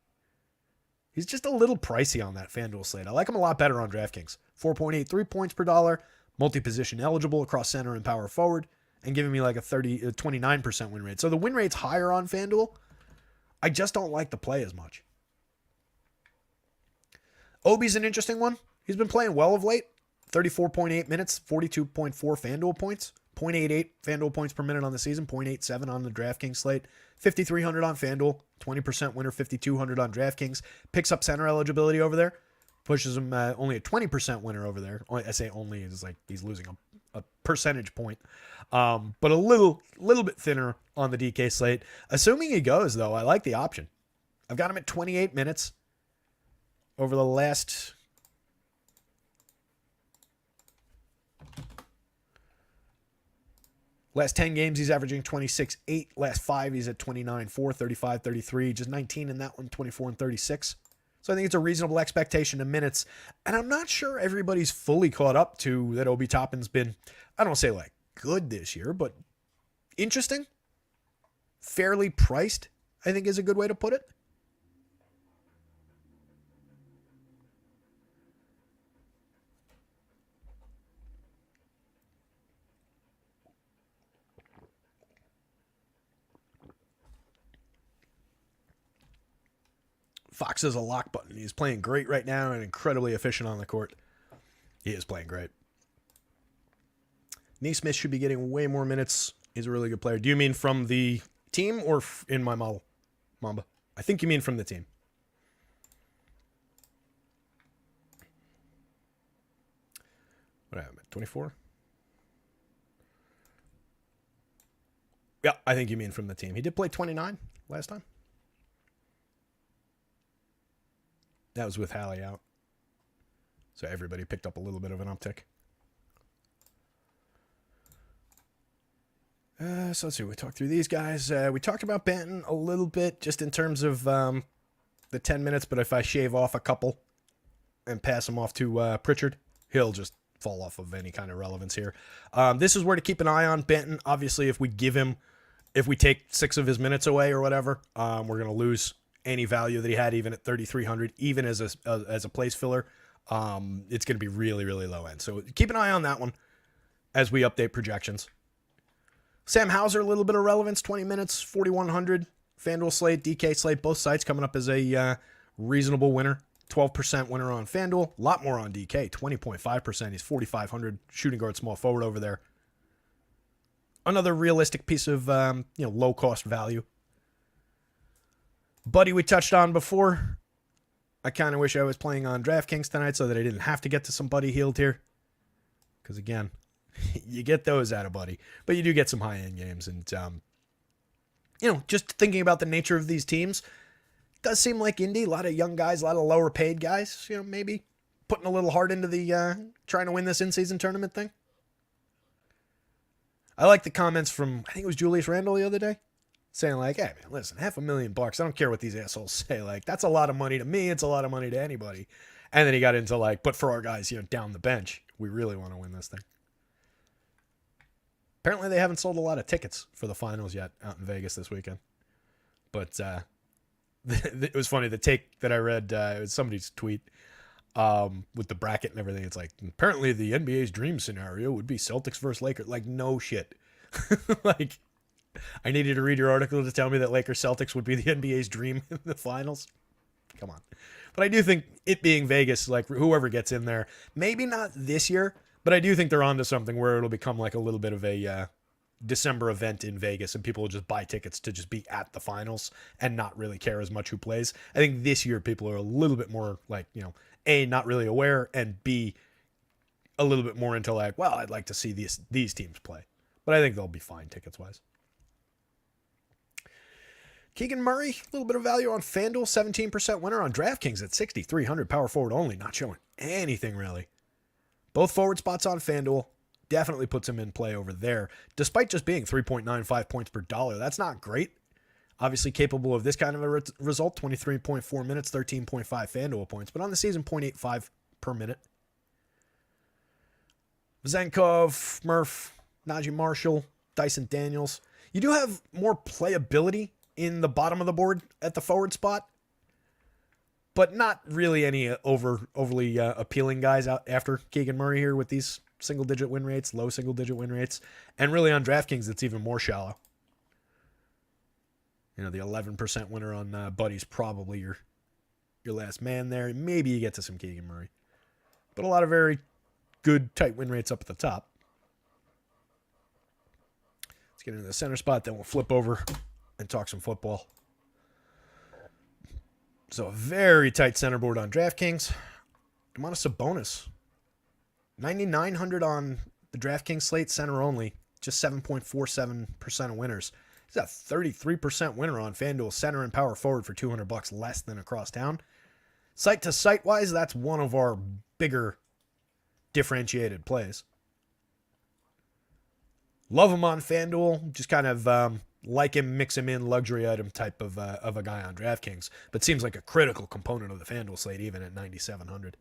He's just a little pricey on that FanDuel slate. I like him a lot better on DraftKings. 4.83 points per dollar, multi-position eligible across center and power forward, and giving me like a 29% win rate. So the win rate's higher on FanDuel. I just don't like the play as much. Obi's an interesting one. He's been playing well of late. 34.8 minutes, 42.4 FanDuel points, 0.88 FanDuel points per minute on the season, 0.87 on the DraftKings slate, 5,300 on FanDuel, 20% winner, 5,200 on DraftKings. Picks up center eligibility over there. Pushes him only a 20% winner over there. I say only, it's like he's losing a percentage point. But a little bit thinner on the DK slate. Assuming he goes, though, I like the option. I've got him at 28 minutes over the last 10 games, he's averaging 26.8. Last 5, he's at 29.4, 35, 33. Just 19 in that one, 24 and 36. So I think it's a reasonable expectation of minutes. And I'm not sure everybody's fully caught up to that Obi Toppin's been, I don't say like good this year, but interesting. Fairly priced, I think is a good way to put it. Fox is a lock button. He's playing great right now and incredibly efficient on the court. He is playing great. Nesmith should be getting way more minutes. He's a really good player. Do you mean from the team or in my model, Mamba? I think you mean from the team. What happened? 24? Yeah, I think you mean from the team. He did play 29 last time. That was with Hallie out. So everybody picked up a little bit of an uptick. So let's see. We talked through these guys. We talked about Banton a little bit just in terms of the 10 minutes. But if I shave off a couple and pass him off to Pritchard, he'll just fall off of any kind of relevance here. This is where to keep an eye on Banton. Obviously, if we take 6 of his minutes away or whatever, we're going to lose any value that he had even at 3,300, even as a place filler. It's going to be really, really low end. So keep an eye on that one. as we update projections. Sam Hauser, a little bit of relevance, 20 minutes, 4,100. FanDuel slate, DK slate, both sites coming up as a reasonable winner. 12% winner on FanDuel, a lot more on DK, 20.5%. He's 4,500 shooting guard, small forward over there. Another realistic piece of low cost value. Buddy, we touched on before. I kind of wish I was playing on DraftKings tonight so that I didn't have to get to some Buddy Hield here. Because again, you get those out of Buddy, but you do get some high end games, and just thinking about the nature of these teams. Does seem like Indy, a lot of young guys, a lot of lower paid guys, maybe putting a little heart into the trying to win this in-season tournament thing. I like the comments from, I think it was Julius Randle the other day, saying like, hey man, listen, $500,000, I don't care what these assholes say. Like, that's a lot of money to me, it's a lot of money to anybody. And then he got into like, but for our guys, down the bench, we really want to win this thing. Apparently they haven't sold a lot of tickets for the finals yet out in Vegas this weekend. But it was funny, the take that I read, it was somebody's tweet with the bracket and everything. It's like, apparently the NBA's dream scenario would be Celtics versus Lakers. Like, no shit. Like, I needed to read your article to tell me that Lakers Celtics would be the NBA's dream in the finals. Come on. But I do think it being Vegas, like whoever gets in there, maybe not this year, but I do think they're onto something where it'll become like a little bit of a December event in Vegas, and people will just buy tickets to just be at the finals and not really care as much who plays. I think this year people are a little bit more like, A, not really aware, and B, a little bit more into like, well, I'd like to see these teams play. But I think they'll be fine tickets-wise. Keegan Murray, a little bit of value on FanDuel, 17% winner on DraftKings at 6,300, power forward only, not showing anything really. Both forward spots on FanDuel, definitely puts him in play over there, despite just being 3.95 points per dollar. That's not great. Obviously capable of this kind of a result, 23.4 minutes, 13.5 FanDuel points, but on the season, 0.85 per minute. Zenkov, Murph, Najee Marshall, Dyson Daniels. You do have more playability in the bottom of the board at the forward spot, but not really any overly appealing guys out after Keegan Murray here with these single-digit win rates, low single-digit win rates. And really on DraftKings, it's even more shallow. The 11% winner on Buddy's probably your last man there. Maybe you get to some Keegan Murray. But a lot of very good, tight win rates up at the top. Let's get into the center spot, then we'll flip over and talk some football. So a very tight center board on DraftKings. Domantas Sabonis, 9,900 on the DraftKings slate, center only, just 7.47% of winners. He's a 33% winner on FanDuel, center and power forward for $200 less than across town. Site to site wise, that's one of our bigger differentiated plays. Love him on FanDuel, just kind of like him, mix him in, luxury item type of a guy on DraftKings, but seems like a critical component of the FanDuel slate, even at 9,700.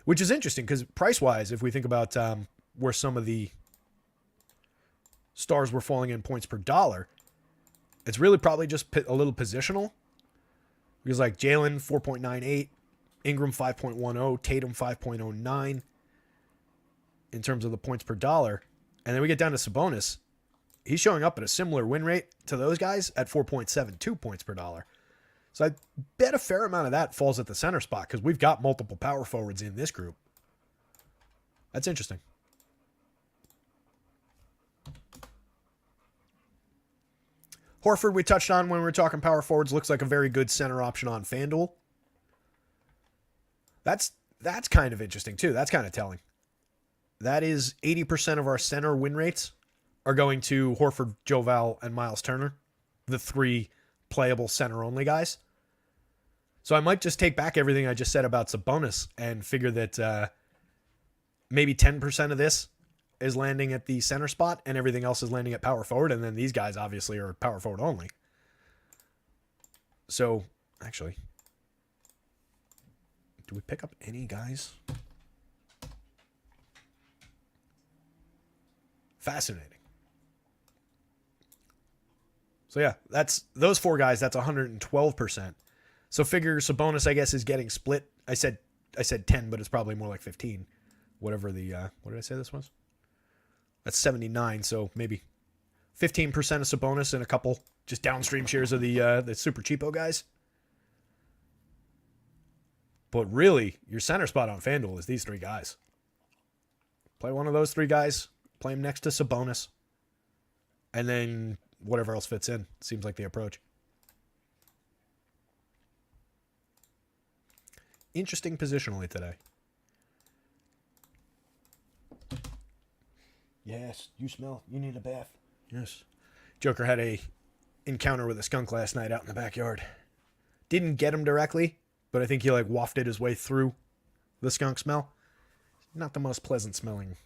Which is interesting because price-wise, if we think about where some of the stars were falling in points per dollar, it's really probably just a little positional. Because like Jalen, 4.98, Ingram, 5.10, Tatum, 5.09 in terms of the points per dollar. And then we get down to Sabonis. He's showing up at a similar win rate to those guys at 4.72 points per dollar. So I bet a fair amount of that falls at the center spot because we've got multiple power forwards in this group. That's interesting. Horford, we touched on when we were talking power forwards, looks like a very good center option on FanDuel. That's kind of interesting too. That's kind of telling. That is 80% of our center win rates are going to Horford, Joe Val, and Miles Turner, the three playable center-only guys. So I might just take back everything I just said about Sabonis and figure that maybe 10% of this is landing at the center spot and everything else is landing at power forward. And then these guys obviously are power forward only. So actually, do we pick up any guys? Fascinating. So yeah, that's those four guys. That's 112%. So figure Sabonis, I guess, is getting split. I said 10, but it's probably more like 15 whatever the, what did I say this was? That's 79, so maybe 15% of Sabonis and a couple just downstream shares of the super cheapo guys. But really, your center spot on FanDuel is these three guys. Play one of those three guys, play him next to Sabonis, and then whatever else fits in. Seems like the approach. Interesting positionally today. Yes, you smell. You need a bath. Yes. Joker had a encounter with a skunk last night out in the backyard. Didn't get him directly, but I think he like wafted his way through the skunk smell. Not the most pleasant smelling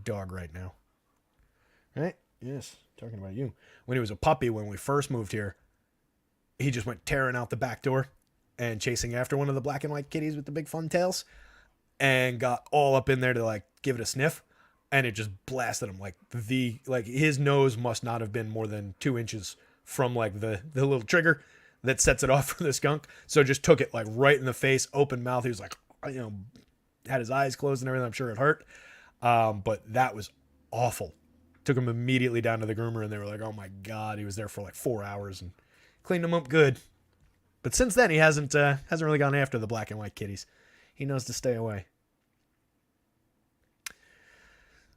dog right now. Right? Yes. Talking about you. When he was a puppy, when we first moved here, he just went tearing out the back door and chasing after one of the black and white kitties with the big fun tails and got all up in there to like give it a sniff. And it just blasted him like his nose must not have been more than 2 inches from like the little trigger that sets it off for the skunk. So it just took it like right in the face, open mouth. He was like, had his eyes closed and everything. I'm sure it hurt. But that was awful. Took him immediately down to the groomer and they were like, oh my God, he was there for like 4 hours and cleaned him up good. But since then he hasn't really gone after the black and white kitties. He knows to stay away.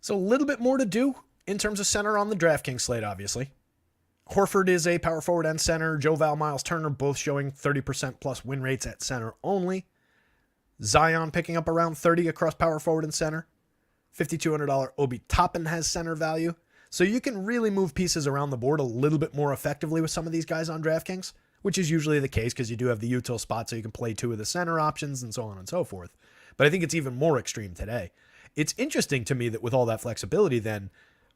So a little bit more to do in terms of center on the DraftKings slate, obviously. Horford is a power forward and center. Joe Val, Miles Turner, both showing 30% plus win rates at center only. Zion picking up around 30 across power forward and center. $5,200 Obi Toppin has center value. So you can really move pieces around the board a little bit more effectively with some of these guys on DraftKings, which is usually the case because you do have the util spot so you can play two of the center options and so on and so forth. But I think it's even more extreme today. It's interesting to me that with all that flexibility then,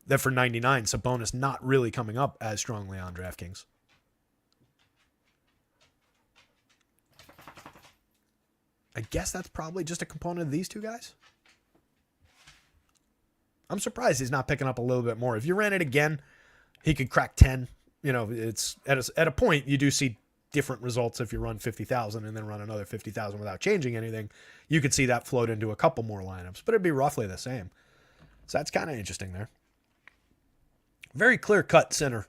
that for 99, Sabonis not really coming up as strongly on DraftKings. I guess that's probably just a component of these two guys. I'm surprised he's not picking up a little bit more. If you ran it again, he could crack 10. It's at a point you do see different results if you run 50,000 and then run another 50,000 without changing anything. You could see that float into a couple more lineups, but it'd be roughly the same. So that's kind of interesting there. Very clear-cut center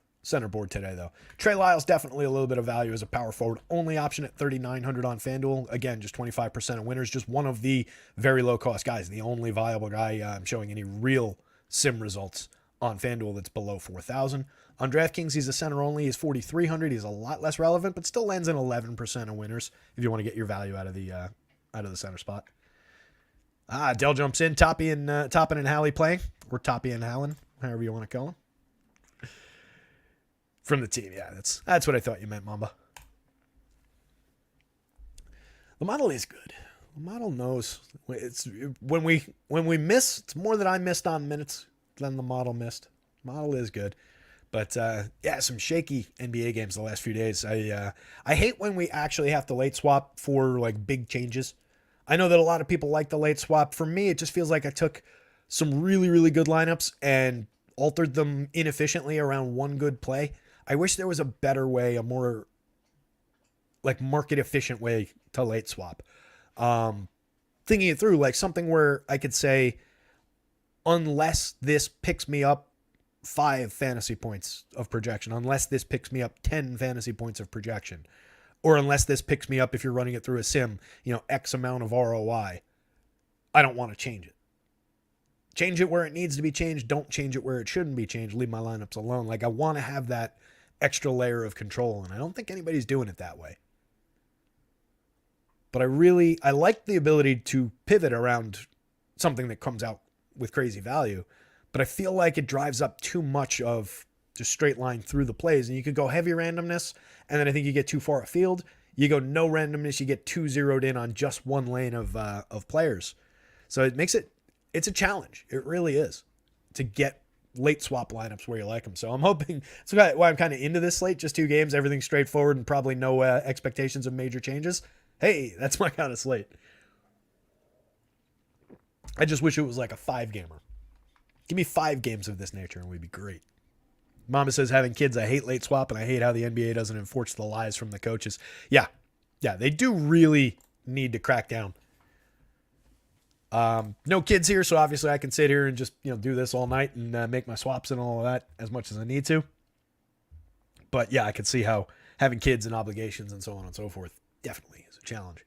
board today, though. Trey Lyles definitely a little bit of value as a power forward. Only option at 3,900 on FanDuel. Again, just 25% of winners. Just one of the very low-cost guys. The only viable guy showing any real sim results on FanDuel that's below 4,000. On DraftKings, he's a center only. He's 4,300. He's a lot less relevant, but still lands in 11% of winners if you want to get your value out of the center spot. Dell jumps in. Toppin and Hallie playing. Or Toppy and Hallen, however you want to call him. From the team, yeah. That's what I thought you meant, Mamba. The model is good. The model knows. It's when we miss, it's more that I missed on minutes than the model missed. Model is good. But yeah, some shaky NBA games the last few days. I hate when we actually have to late swap for like big changes. I know that a lot of people like the late swap. For me, it just feels like I took some really, really good lineups and altered them inefficiently around one good play. I wish there was a better way, a more like market efficient way to late swap. Thinking it through, like something where I could say, unless this picks me up 5 fantasy points of projection, unless this picks me up 10 fantasy points of projection, or unless this picks me up if you're running it through a sim, X amount of ROI, I don't want to change it. Change it where it needs to be changed. Don't change it where it shouldn't be changed. Leave my lineups alone. Like I want to have that extra layer of control, and I don't think anybody's doing it that way. But I like the ability to pivot around something that comes out with crazy value, but I feel like it drives up too much of just straight line through the plays, and you could go heavy randomness, and then I think you get too far afield. You go no randomness, you get too zeroed in on just one lane of players. So it makes it's a challenge. It really is to get late swap lineups where you like them. So I'm hoping that's why I'm kind of into this slate. Just 2 games, everything straightforward, and probably no expectations of major changes. Hey, that's my kind of slate. I just wish it was like a 5-gamer. Give me 5 games of this nature and we'd be great. Mama says, having kids, I hate late swap and I hate how the NBA doesn't enforce the lies from the coaches. Yeah, they do really need to crack down No kids here, so obviously I can sit here and just do this all night and make my swaps and all of that as much as I need to. But yeah, I can see how having kids and obligations and so on and so forth definitely is a challenge.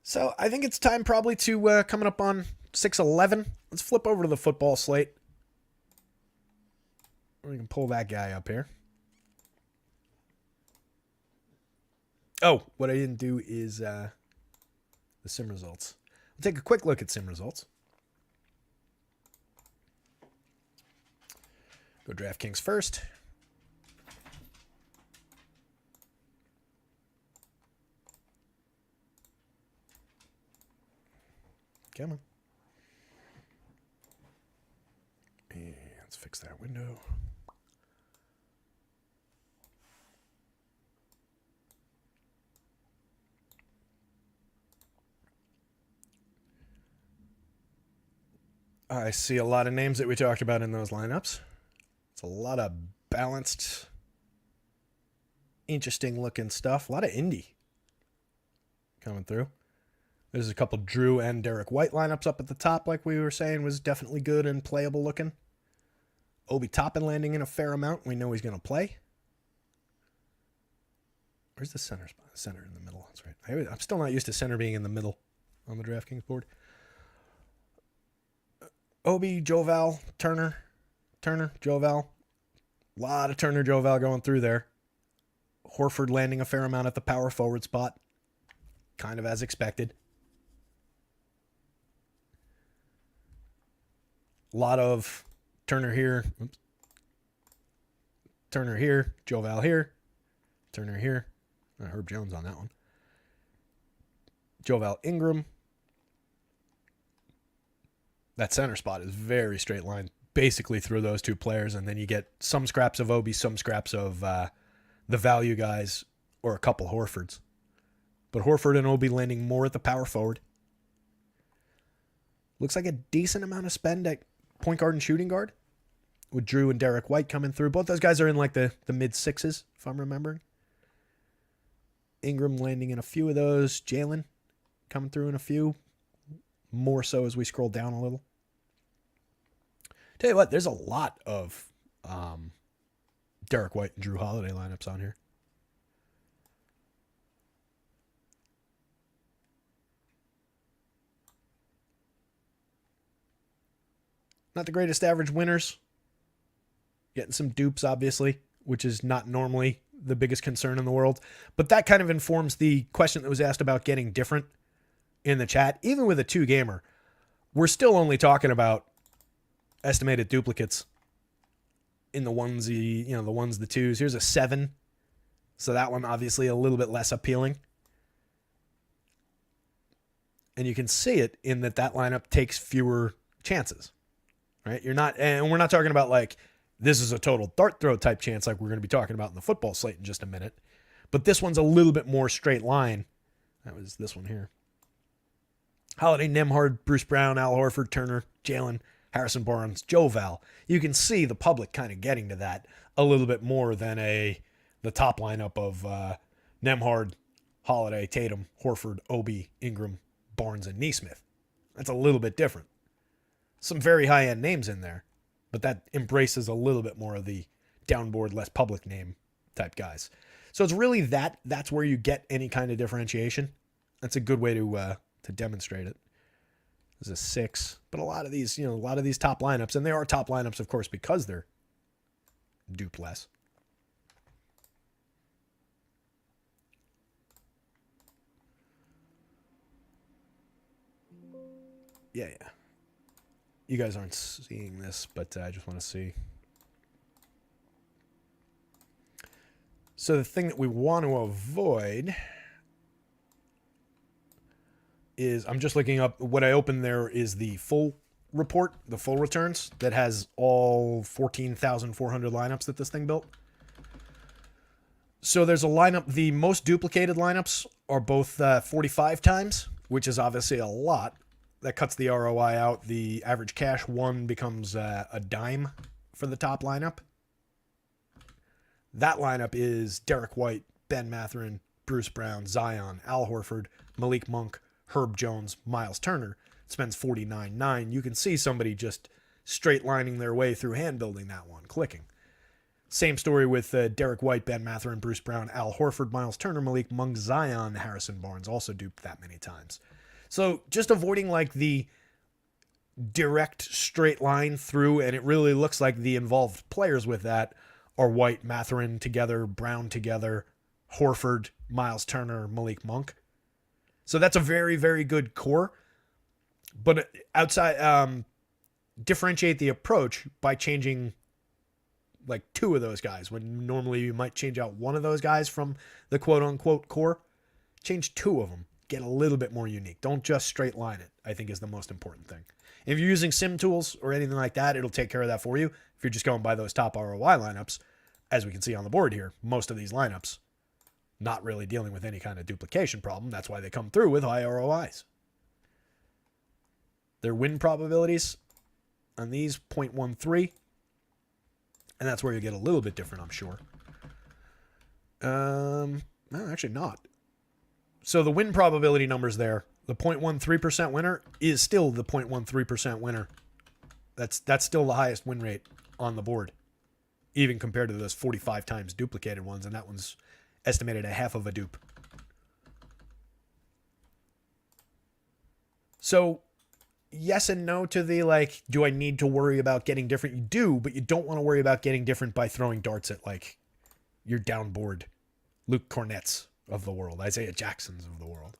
So I think it's time probably to coming up on 6:11. Let's flip over to the football slate. We can pull that guy up here. Oh, what I didn't do is the sim results. We'll take a quick look at sim results. Go DraftKings first. Come on. And let's fix that window. I see a lot of names that we talked about in those lineups. It's a lot of balanced, interesting looking stuff. A lot of indie coming through. There's a couple Drew and Derek White lineups up at the top, like we were saying, was definitely good and playable looking. Obi Toppin landing in a fair amount. We know he's going to play. Where's the center spot? Center in the middle. That's right. I'm still not used to center being in the middle on the DraftKings board. Obi, Joval, Turner, Joval. A lot of Turner, Joval going through there. Horford landing a fair amount at the power forward spot. Kind of as expected. A lot of Turner here. Oops. Turner here. Joval here. Turner here. Herb Jones on that one. Joval Ingram. That center spot is very straight line, basically through those two players, and then you get some scraps of Obi, some scraps of the value guys, or a couple Horfords. But Horford and Obi landing more at the power forward. Looks like a decent amount of spend at point guard and shooting guard, with Drew and Derek White coming through. Both those guys are in like the mid sixes, if I'm remembering. Ingram landing in a few of those. Jalen coming through in a few. More so as we scroll down a little. Tell you what, there's a lot of Derek White and Drew Holiday lineups on here. Not the greatest average winners. Getting some dupes, obviously, which is not normally the biggest concern in the world. But that kind of informs the question that was asked about getting different in the chat. Even with a 2-gamer, we're still only talking about estimated duplicates in the onesie, the ones, the twos. Here's a 7. So that one obviously a little bit less appealing. And you can see it in that lineup takes fewer chances. Right? And we're not talking about like this is a total dart throw type chance like we're going to be talking about in the football slate in just a minute. But this one's a little bit more straight line. That was this one here. Holiday, Nembhard, Bruce Brown, Al Horford, Turner, Jalen, Harrison Barnes, Joval. You can see the public kind of getting to that a little bit more than the top lineup of Nembhard, Holiday, Tatum, Horford, Obi, Ingram, Barnes, and Nesmith. That's a little bit different. Some very high-end names in there, but that embraces a little bit more of the downboard, less public name type guys. So it's really that's where you get any kind of differentiation. That's a good way to demonstrate it. There's a 6, but a lot of these top lineups, and they are top lineups, of course, because they're dupe less. Yeah. You guys aren't seeing this, but I just want to see. So the thing that we want to avoid is, I'm just looking up, what I opened there is the full report, the full returns, that has all 14,400 lineups that this thing built. So there's a lineup, the most duplicated lineups are both 45 times, which is obviously a lot. That cuts the ROI out. The average cash one becomes a dime for the top lineup. That lineup is Derek White, Ben Mathurin, Bruce Brown, Zion, Al Horford, Malik Monk, Herb Jones, Miles Turner, spends 49.9. You can see somebody just straight lining their way through hand building that one, clicking. Same story with Derek White, Ben Mathurin, Bruce Brown, Al Horford, Miles Turner, Malik Monk, Zion, Harrison Barnes, also duped that many times. So just avoiding like the direct straight line through, and it really looks like the involved players with that are White, Mathurin together, Brown together, Horford, Miles Turner, Malik Monk. So that's a very, very good core. But outside, differentiate the approach by changing like two of those guys when normally you might change out one of those guys from the quote unquote core. Change two of them. Get a little bit more unique. Don't just straight line it, I think is the most important thing. If you're using sim tools or anything like that, it'll take care of that for you. If you're just going by those top ROI lineups, as we can see on the board here, most of these lineups not really dealing with any kind of duplication problem. That's why they come through with high ROIs. Their win probabilities on these 0.13. And that's where you get a little bit different, I'm sure. No, actually not. So the win probability numbers there, the 0.13% winner is still the 0.13% winner. That's still the highest win rate on the board, even compared to those 45 times duplicated ones, and that one's estimated a half of a dupe. So yes and no to the like, do I need to worry about getting different? You do, but you don't want to worry about getting different by throwing darts at like your downboard Luke Cornett's of the world, Isaiah Jackson's of the world.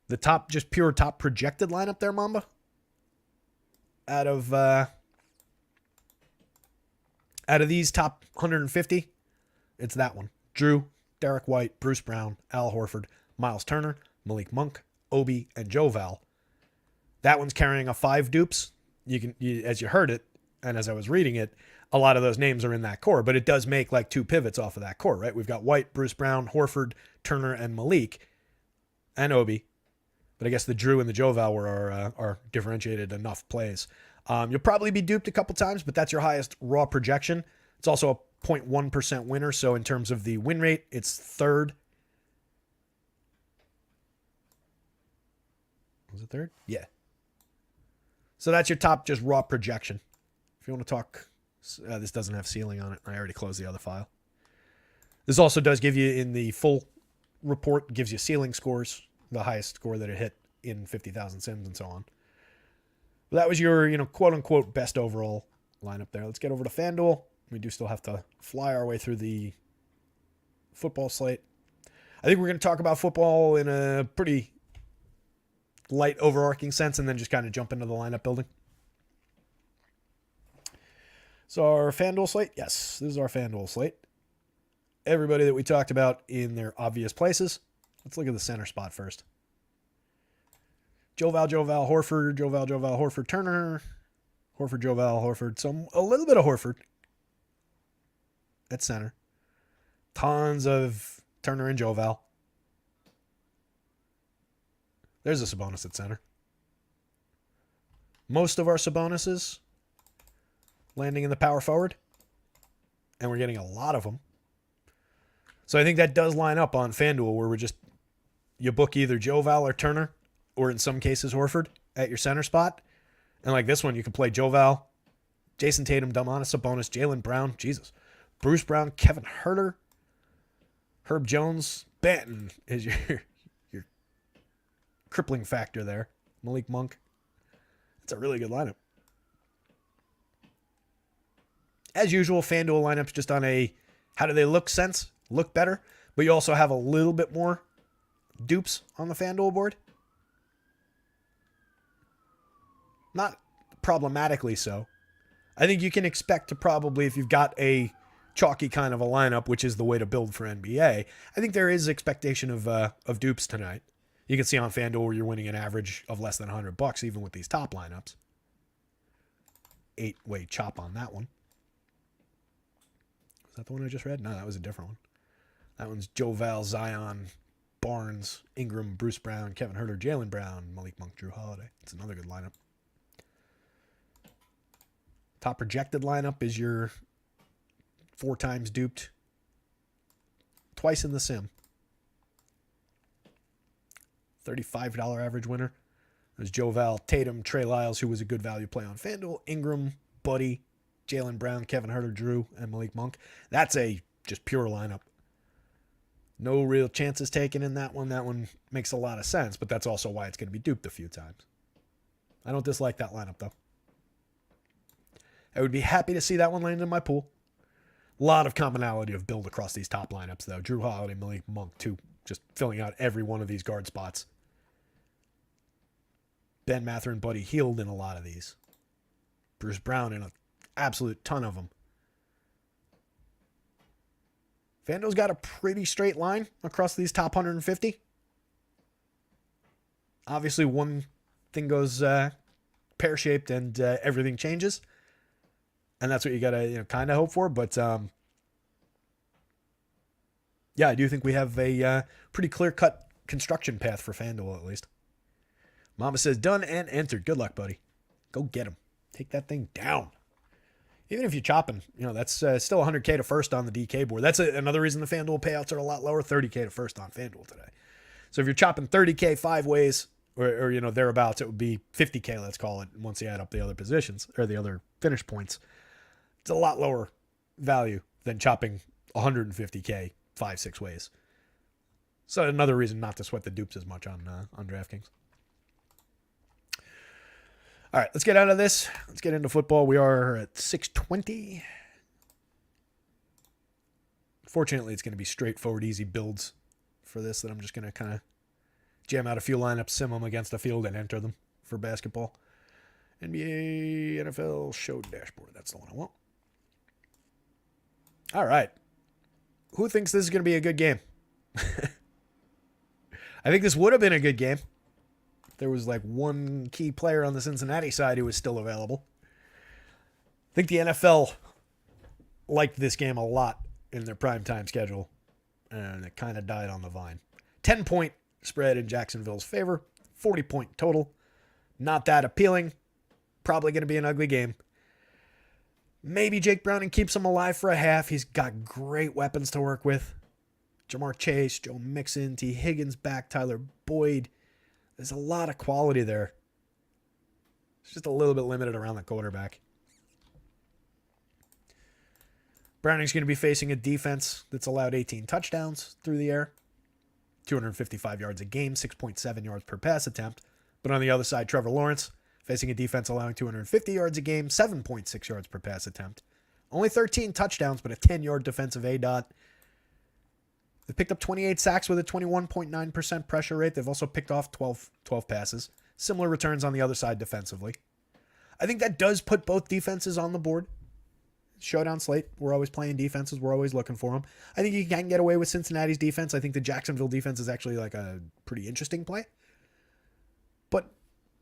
The top, just pure top projected lineup there, Mamba. Out of these top 150, it's that one. Drew, Derek White, Bruce Brown, Al Horford, Miles Turner, Malik Monk, Obi, and Joe Val. That one's carrying a 5 dupes. As you heard it, and as I was reading it, a lot of those names are in that core, but it does make like 2 pivots off of that core, right? We've got White, Bruce Brown, Horford, Turner, and Malik, and Obi. But I guess the Drew and the Joe Val are differentiated enough plays. You'll probably be duped a couple times, but that's your highest raw projection. It's also a 0.1% winner, so in terms of the win rate, it's third. Was it third? Yeah. So that's your top just raw projection. If you want to talk, this doesn't have ceiling on it. I already closed the other file. This also does give you, in the full report, gives you ceiling scores, the highest score that it hit in 50,000 sims and so on. But that was your, quote unquote best overall lineup there. Let's get over to FanDuel. We do still have to fly our way through the football slate. I think we're going to talk about football in a pretty light overarching sense and then just kind of jump into the lineup building. So our FanDuel slate, yes, this is our FanDuel slate. Everybody that we talked about in their obvious places. Let's look at the center spot first. Joe Val, Horford, Joe Val, Horford, Turner, Horford, Joe Val, Horford. So a little bit of Horford at center. Tons of Turner and Joe Val. There's a Sabonis at center. Most of our Sabonis's landing in the power forward. And we're getting a lot of them. So I think that does line up on FanDuel where you book either Joe Val or Turner, or in some cases Horford at your center spot. And like this one, you can play Joe Val, Jason Tatum, Domantas Sabonis, Jaylen Brown, Bruce Brown, Kevin Huerter, Herb Jones, Banton is your crippling factor there. Malik Monk. It's a really good lineup. As usual, FanDuel lineups just on a how do they look better, but you also have a little bit more dupes on the FanDuel board. Not problematically so. I think you can expect to probably, if you've got a chalky kind of a lineup, which is the way to build for NBA, I think there is expectation of dupes tonight. You can see on FanDuel where you're winning an average of less than $100 even with these top lineups. 8-way chop on that one. Was that the one I just read? No, that was a different one. That one's Joe Val, Zion, Barnes, Ingram, Bruce Brown, Kevin Huerter, Jaylen Brown, Malik Monk, Drew Holiday. It's another good lineup. Top projected lineup is your 4 times duped twice in the sim. $35 average winner. There's Joe Val, Tatum, Trey Lyles, who was a good value play on FanDuel, Ingram, Buddy, Jaylen Brown, Kevin Huerter, Drew, and Malik Monk. That's a just pure lineup. No real chances taken in that one. That one makes a lot of sense, but that's also why it's going to be duped a few times. I don't dislike that lineup, though. I would be happy to see that one land in my pool. A lot of commonality of build across these top lineups, though. Drew Holiday, Malik Monk, too. Just filling out every one of these guard spots. Ben Mather and Buddy Hield in a lot of these. Bruce Brown in an absolute ton of them. FanDuel's got a pretty straight line across these top 150. Obviously, one thing goes pear-shaped and everything changes. And that's what you got to kind of hope for. But, yeah, I do think we have a pretty clear-cut construction path for FanDuel, at least. Mama says, done and entered. Good luck, buddy. Go get him. Take that thing down. Even if you're chopping, that's still 100K to first on the DK board. That's another reason the FanDuel payouts are a lot lower, 30K to first on FanDuel today. So if you're chopping 30K 5 ways, or thereabouts, it would be 50K, let's call it, once you add up the other positions, or the other finish points. It's a lot lower value than chopping 150K 5-6 ways. So another reason not to sweat the dupes as much on DraftKings. All right, let's get out of this. Let's get into football. We are at 6:20. Fortunately, it's going to be straightforward, easy builds for this that I'm just going to kind of jam out a few lineups, sim them against the field, and enter them for basketball. NBA NFL Show Dashboard. That's the one I want. All right. Who thinks this is going to be a good game? I think this would have been a good game. There was like one key player on the Cincinnati side who was still available. I think the NFL liked this game a lot in their primetime schedule, and it kind of died on the vine. 10-point spread in Jacksonville's favor, 40-point total. Not that appealing. Probably going to be an ugly game. Maybe Jake Browning keeps him alive for a half. He's got great weapons to work with. Jamar Chase, Joe Mixon, T. Higgins back, Tyler Boyd. There's a lot of quality there. It's just a little bit limited around the quarterback. Browning's going to be facing a defense that's allowed 18 touchdowns through the air. 255 yards a game, 6.7 yards per pass attempt. But on the other side, Trevor Lawrence facing a defense allowing 250 yards a game, 7.6 yards per pass attempt. Only 13 touchdowns, but a 10-yard defensive ADOT. They picked up 28 sacks with a 21.9% pressure rate. They've also picked off 12 passes. Similar returns on the other side defensively. I think that does put both defenses on the board. Showdown slate. We're always playing defenses. We're always looking for them. I think you can get away with Cincinnati's defense. I think the Jacksonville defense is actually like a pretty interesting play. But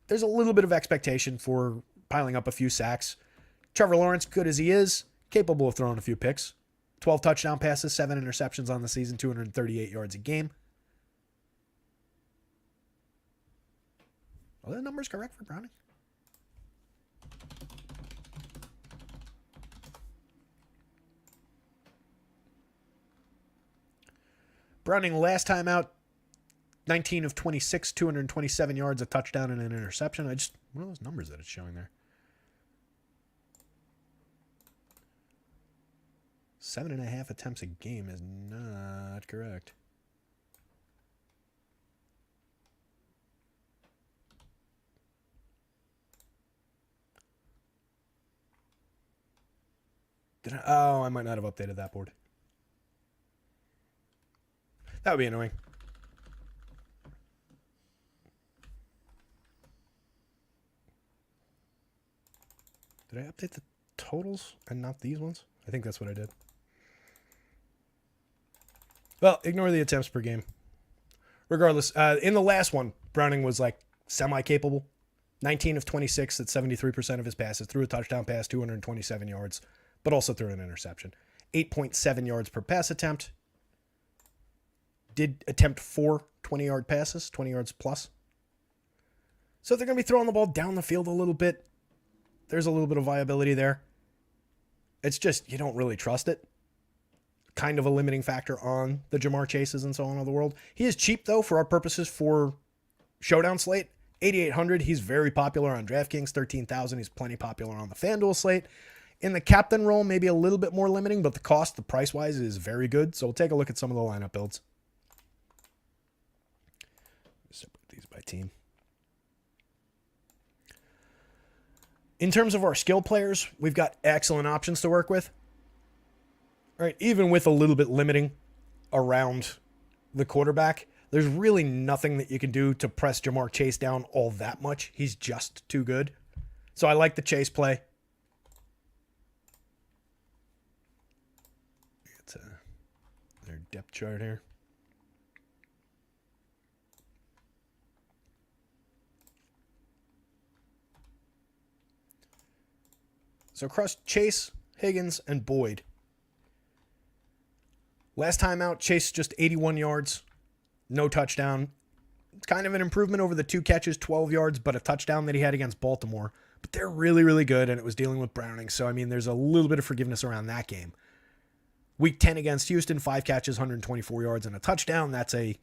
there's a little bit of expectation for piling up a few sacks. Trevor Lawrence, good as he is, capable of throwing a few picks. 12 touchdown passes, 7 interceptions on the season, 238 yards a game. Are the numbers correct for Browning? Browning last time out, 19 of 26, 227 yards, a touchdown, and an interception. What are those numbers that it's showing there? 7.5 attempts a game is not correct. I might not have updated that board. That would be annoying. Did I update the totals and not these ones? I think that's what I did. Well, ignore the attempts per game. Regardless, in the last one, Browning was like semi-capable. 19 of 26 at 73% of his passes. Threw a touchdown pass, 227 yards, but also threw an interception. 8.7 yards per pass attempt. Did attempt 4 20-yard passes, 20 yards plus. So if they're going to be throwing the ball down the field a little bit, there's a little bit of viability there. It's just you don't really trust it. kind of a limiting factor on the Jamar Chases and so on of the world. He is cheap, though, for our purposes for Showdown slate. 8,800. He's very popular on DraftKings. 13,000. He's plenty popular on the FanDuel slate. In the captain role, maybe a little bit more limiting, but the price-wise, is very good. So we'll take a look at some of the lineup builds. Separate these by team. In terms of our skill players, we've got excellent options to work with. All right, even with a little bit limiting around the quarterback, there's really nothing that you can do to press Jamar Chase down all that much. He's just too good. So I like the Chase play. It's their depth chart here. So across Chase, Higgins, and Boyd. Last time out, Chase just 81 yards, no touchdown. It's kind of an improvement over the 2 catches, 12 yards, but a touchdown that he had against Baltimore. But they're really, really good, and it was dealing with Browning. So, I mean, there's a little bit of forgiveness around that game. Week 10 against Houston, 5 catches, 124 yards, and a touchdown. That's a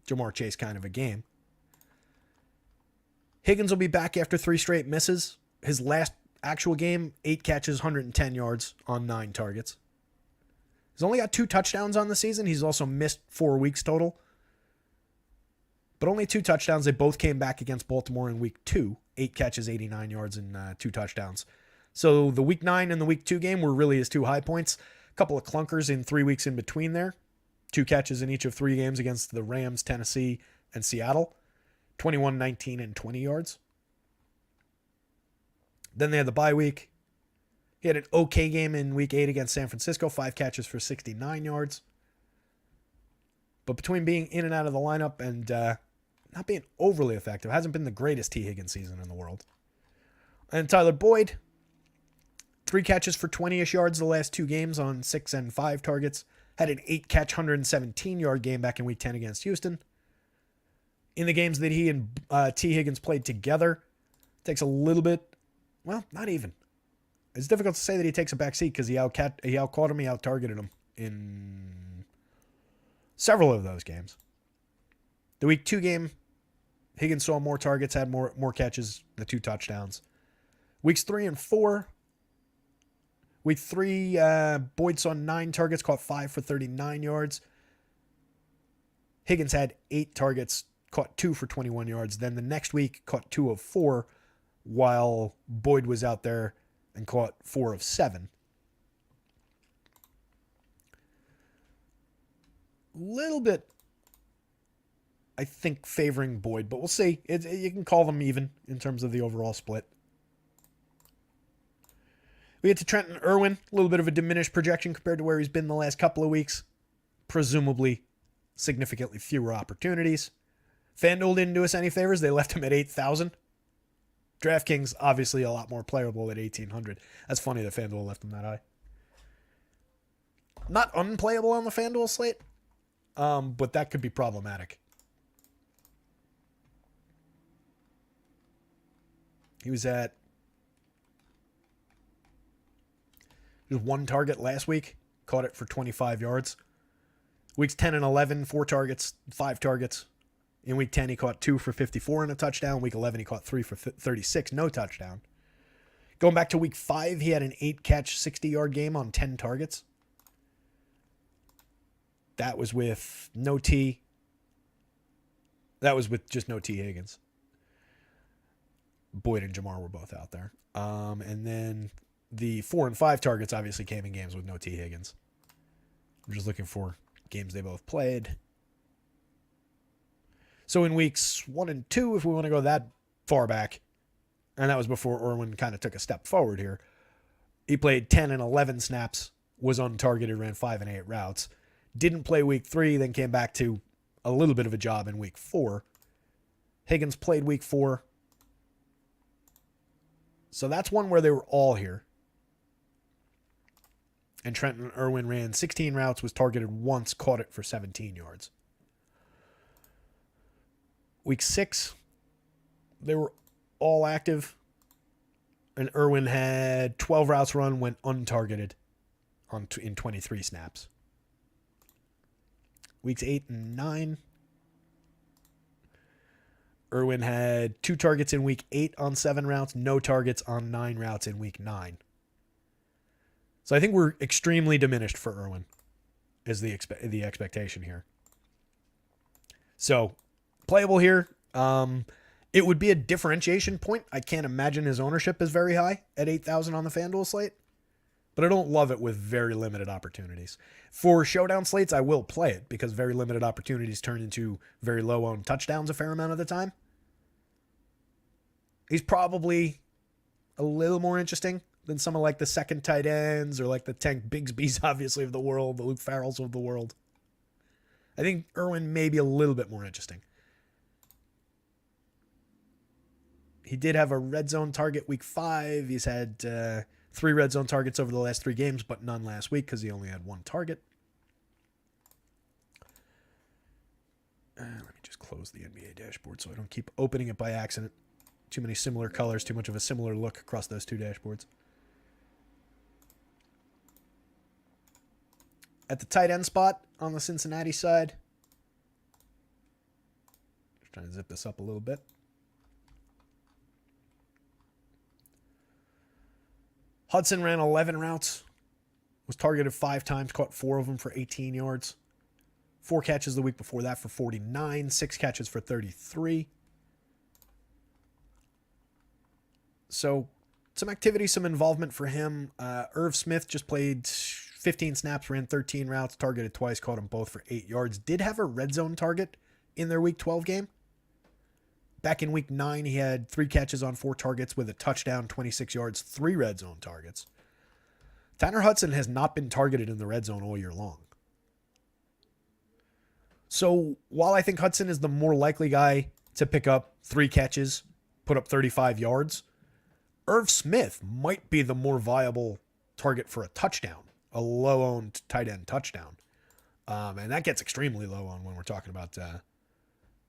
Jamar Chase kind of a game. Higgins will be back after 3 straight misses. His last actual game, 8 catches, 110 yards on 9 targets. He's only got 2 touchdowns on the season. He's also missed 4 weeks total. But only 2 touchdowns. They both came back against Baltimore in week 2. 8 catches, 89 yards, and 2 touchdowns. So the week 9 and the week 2 game were really his 2 high points. A couple of clunkers in 3 weeks in between there. 2 catches in each of 3 games against the Rams, Tennessee, and Seattle. 21, 19, and 20 yards. Then they had the bye week. He had an okay game in week 8 against San Francisco. 5 catches for 69 yards. But between being in and out of the lineup and not being overly effective, hasn't been the greatest T. Higgins season in the world. And Tyler Boyd, 3 catches for 20-ish yards the last 2 games on 6 and 5 targets. Had an 8-catch, 117-yard game back in week 10 against Houston. In the games that he and T. Higgins played together, takes a little bit, well, not even. It's difficult to say that he takes a back seat because he out-caught him, he out-targeted him in several of those games. The week 2 game, Higgins saw more targets, had more catches, the 2 touchdowns. Weeks 3 and 4, week 3, Boyd saw 9 targets, caught 5 for 39 yards. Higgins had 8 targets, caught 2 for 21 yards. Then the next week, caught 2 of 4, while Boyd was out there and caught 4 of 7. Little bit, I think, favoring Boyd, but we'll see. You can call them even in terms of the overall split. We get to Trenton Irwin, a little bit of a diminished projection compared to where he's been the last couple of weeks. Presumably significantly fewer opportunities. FanDuel didn't do us any favors. They left him at 8,000. DraftKings, obviously a lot more playable at 1,800. That's funny that FanDuel left him that high. Not unplayable on the FanDuel slate, but that could be problematic. He was at just 1 target last week. Caught it for 25 yards. Weeks 10 and 11, 4 targets, 5 targets. In week 10, he caught 2 for 54 and a touchdown. Week 11, he caught 3 for 36, no touchdown. Going back to week 5, he had an 8-catch, 60-yard game on 10 targets. That was with no T. That was with just no T. Higgins. Boyd and Jamar were both out there. And then the 4 and 5 targets obviously came in games with no T. Higgins. I'm just looking for games they both played. So in weeks 1 and 2, if we want to go that far back, and that was before Irwin kind of took a step forward here, he played 10 and 11 snaps, was untargeted, ran 5 and 8 routes. Didn't play week 3, then came back to a little bit of a job in week 4. Higgins played week 4. So that's one where they were all here. And Trenton Irwin ran 16 routes, was targeted once, caught it for 17 yards. Week 6, they were all active. And Irwin had 12 routes run, went untargeted in 23 snaps. weeks 8 and 9. Irwin had 2 targets in week 8 on 7 routes, no targets on 9 routes in week 9. So I think we're extremely diminished for Irwin, is the expectation here. So, playable here. It would be a differentiation point. I can't imagine his ownership is very high at 8,000 on the FanDuel slate, but I don't love it with very limited opportunities. For showdown slates, I will play it because very limited opportunities turn into very low-owned touchdowns a fair amount of the time. He's probably a little more interesting than some of like the second tight ends or like the Tank Bigsby's obviously of the world, the Luke Farrells of the world. I think Irwin may be a little bit more interesting. He did have a red zone target week 5. He's had 3 red zone targets over the last 3 games, but none last week because he only had 1 target. Let me just close the NBA dashboard so I don't keep opening it by accident. Too many similar colors, too much of a similar look across those 2 dashboards. At the tight end spot on the Cincinnati side, just trying to zip this up a little bit. Hudson ran 11 routes, was targeted 5 times, caught 4 of them for 18 yards. 4 catches the week before that for 49, 6 catches for 33. So some activity, some involvement for him. Irv Smith just played 15 snaps, ran 13 routes, targeted twice, caught them both for 8 yards. Did have a red zone target in their week 12 game. Back in week 9, he had 3 catches on 4 targets with a touchdown, 26 yards, 3 red zone targets. Tanner Hudson has not been targeted in the red zone all year long. So while I think Hudson is the more likely guy to pick up 3 catches, put up 35 yards, Irv Smith might be the more viable target for a touchdown, a low-owned tight end touchdown. And that gets extremely low on when we're talking about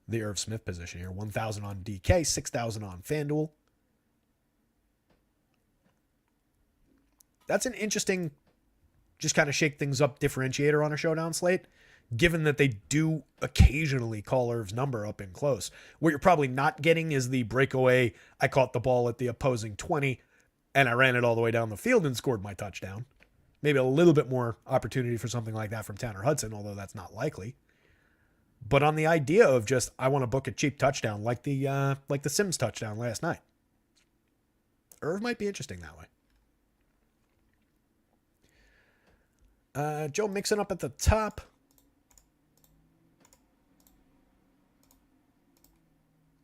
the Irv Smith position here. 1,000 on DK, 6,000 on FanDuel. That's an interesting, just kind of shake things up differentiator on a showdown slate, given that they do occasionally call Irv's number up in close. What you're probably not getting is the breakaway, I caught the ball at the opposing 20, and I ran it all the way down the field and scored my touchdown. Maybe a little bit more opportunity for something like that from Tanner Hudson, although that's not likely. But on the idea of just, I want to book a cheap touchdown, like the Sims touchdown last night, Irv might be interesting that way. Joe Mixon up at the top.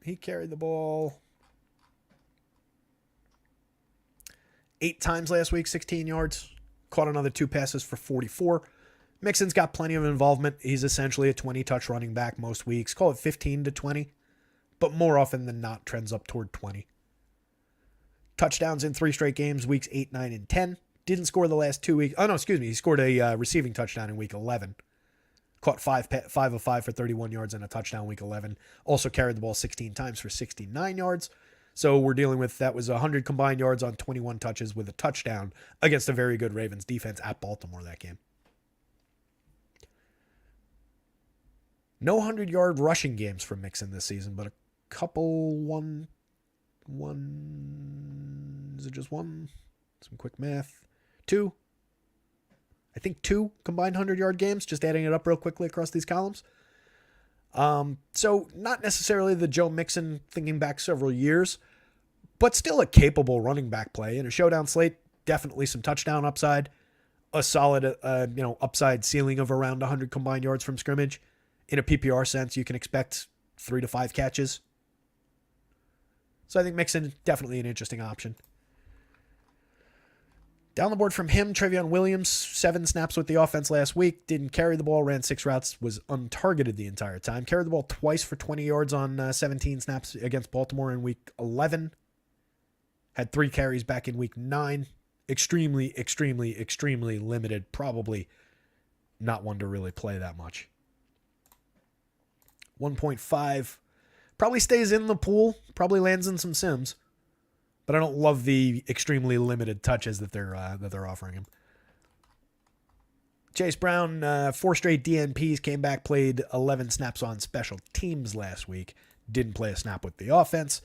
He carried the ball 8 times last week, 16 yards. Caught another 2 passes for 44. Mixon's got plenty of involvement. He's essentially a 20-touch running back most weeks. Call it 15 to 20. But more often than not, trends up toward 20. Touchdowns in 3 straight games, weeks 8, 9, and 10. Didn't score the last 2 weeks. Oh, no, excuse me. He scored a receiving touchdown in week 11. Caught 5 of 5 for 31 yards and a touchdown week 11. Also carried the ball 16 times for 69 yards. So we're dealing with, that was 100 combined yards on 21 touches with a touchdown against a very good Ravens defense at Baltimore that game. No 100-yard rushing games from Mixon this season, but a couple, is it just one? Some quick math. 2. I think 2 combined 100-yard games, just adding it up real quickly across these columns. So not necessarily the Joe Mixon thinking back several years, but still a capable running back play. In a showdown slate, definitely some touchdown upside, a solid upside ceiling of around 100 combined yards from scrimmage. In a PPR sense, you can expect 3 to 5 catches. So I think Mixon, definitely an interesting option. Down the board from him, Trevion Williams, 7 snaps with the offense last week. Didn't carry the ball, ran 6 routes, was untargeted the entire time. Carried the ball twice for 20 yards on 17 snaps against Baltimore in week 11. Had 3 carries back in week 9. Extremely, extremely, extremely limited. Probably not one to really play that much. 1.5. Probably stays in the pool. Probably lands in some sims. But I don't love the extremely limited touches that they're offering him. Chase Brown, 4 straight DNPs, came back, played 11 snaps on special teams last week. Didn't play a snap with the offense.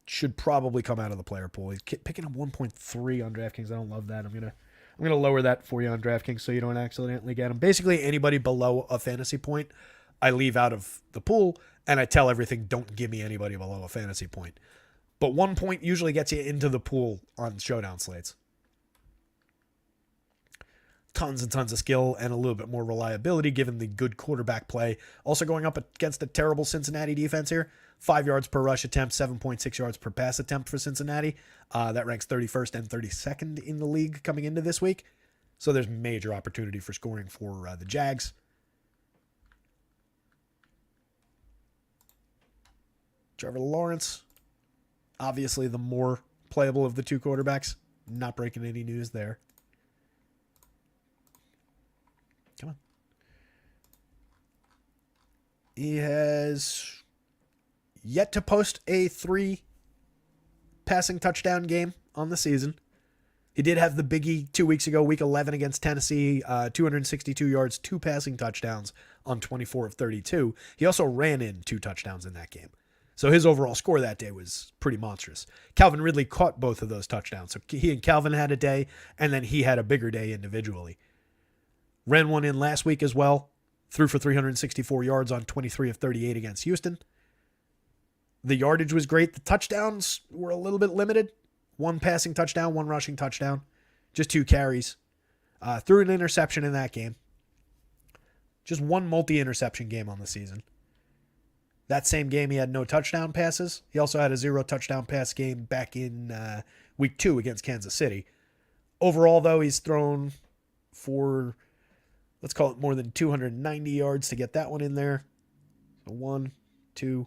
Should probably come out of the player pool. He's picking up 1.3 on DraftKings. I don't love that. I'm gonna lower that for you on DraftKings so you don't accidentally get him. Basically, anybody below a fantasy point, I leave out of the pool, and I tell everything, don't give me anybody below a fantasy point. But 1 point usually gets you into the pool on showdown slates. Tons and tons of skill and a little bit more reliability given the good quarterback play. Also going up against a terrible Cincinnati defense here. 5 yards per rush attempt, 7.6 yards per pass attempt for Cincinnati. That ranks 31st and 32nd in the league coming into this week. So there's major opportunity for scoring for the Jags. Trevor Lawrence, obviously the more playable of the two quarterbacks. Not breaking any news there. Come on. He has yet to post a 3 passing touchdown game on the season. He did have the biggie 2 weeks ago, week 11 against Tennessee, 262 yards, 2 passing touchdowns on 24 of 32. He also ran in 2 touchdowns in that game. So his overall score that day was pretty monstrous. Calvin Ridley caught both of those touchdowns. So he and Calvin had a day, and then he had a bigger day individually. Ran one in last week as well. Threw for 364 yards on 23 of 38 against Houston. The yardage was great. The touchdowns were a little bit limited. 1 passing touchdown, 1 rushing touchdown. Just 2 carries. Threw an interception in that game. Just 1 multi-interception game on the season. That same game, he had no touchdown passes. He also had a 0 touchdown pass game back in week 2 against Kansas City. Overall, though, he's thrown for, let's call it more than 290 yards to get that one in there. So 1, 2,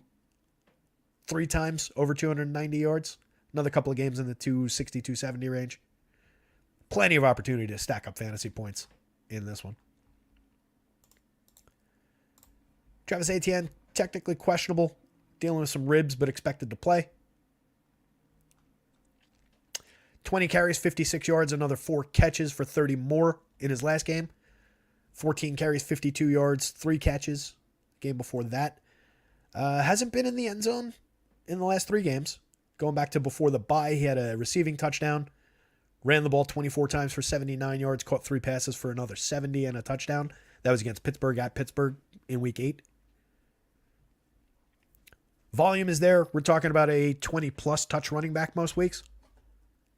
3 times over 290 yards. Another couple of games in the 260, 270 range. Plenty of opportunity to stack up fantasy points in this one. Travis Etienne, technically questionable, dealing with some ribs, but expected to play. 20 carries, 56 yards, another 4 catches for 30 more in his last game. 14 carries, 52 yards, 3 catches. Game before that. Hasn't been in the end zone in the last 3 games. Going back to before the bye, he had a receiving touchdown. Ran the ball 24 times for 79 yards, caught 3 passes for another 70 and a touchdown. That was against Pittsburgh at Pittsburgh in week 8. Volume is there. We're talking about a 20-plus touch running back most weeks.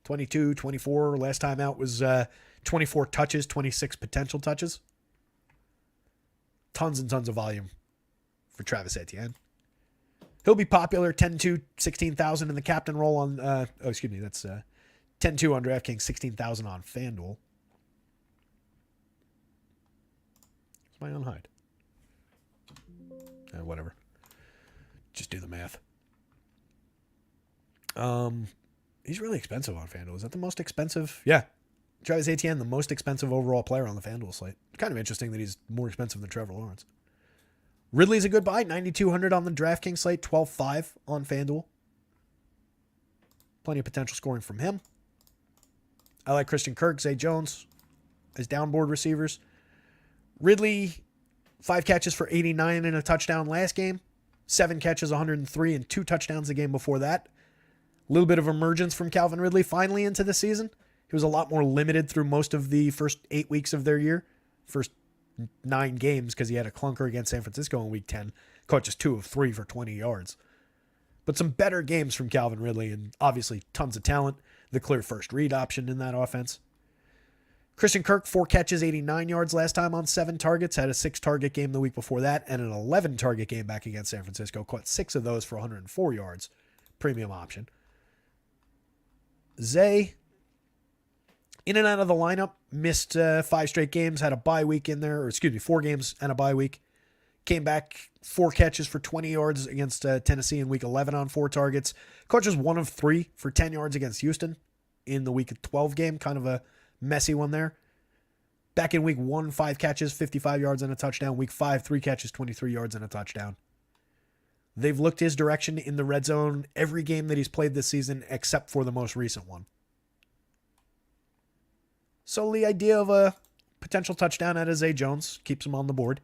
22, 24. Last time out was 24 touches, 26 potential touches. Tons and tons of volume for Travis Etienne. He'll be popular, 10-2, 16,000 in the captain role on, that's 10-2 on DraftKings, 16,000 on FanDuel. It's my own hide. Whatever. Just do the math. He's really expensive on FanDuel. Is that the most expensive? Yeah. Travis Etienne, the most expensive overall player on the FanDuel slate. Kind of interesting that he's more expensive than Trevor Lawrence. Ridley's a good buy, 9,200 on the DraftKings slate, 12.5 on FanDuel. Plenty of potential scoring from him. I like Christian Kirk, Zay Jones as downboard receivers. Ridley, 5 catches for 89 and a touchdown last game. 7 catches, 103, and 2 touchdowns the game before that. A little bit of emergence from Calvin Ridley finally into the season. He was a lot more limited through most of the first 8 weeks of their year. First 9 games because he had a clunker against San Francisco in week 10. Caught just 2 of 3 for 20 yards. But some better games from Calvin Ridley and obviously tons of talent. The clear first read option in that offense. Christian Kirk, 4 catches, 89 yards last time on 7 targets. Had a 6-target game the week before that and an 11-target game back against San Francisco. Caught 6 of those for 104 yards. Premium option. Zay, in and out of the lineup, missed 5 straight games, had a bye week in there, 4 games and a bye week. Came back 4 catches for 20 yards against Tennessee in week 11 on 4 targets. Caught just 1 of 3 for 10 yards against Houston in the week 12 game. Kind of a messy one there. Back in week 1, 5 catches, 55 yards and a touchdown. Week 5, 3 catches, 23 yards and a touchdown. They've looked his direction in the red zone every game that he's played this season except for the most recent one. So the idea of a potential touchdown out of Zay Jones. Keeps him on the board.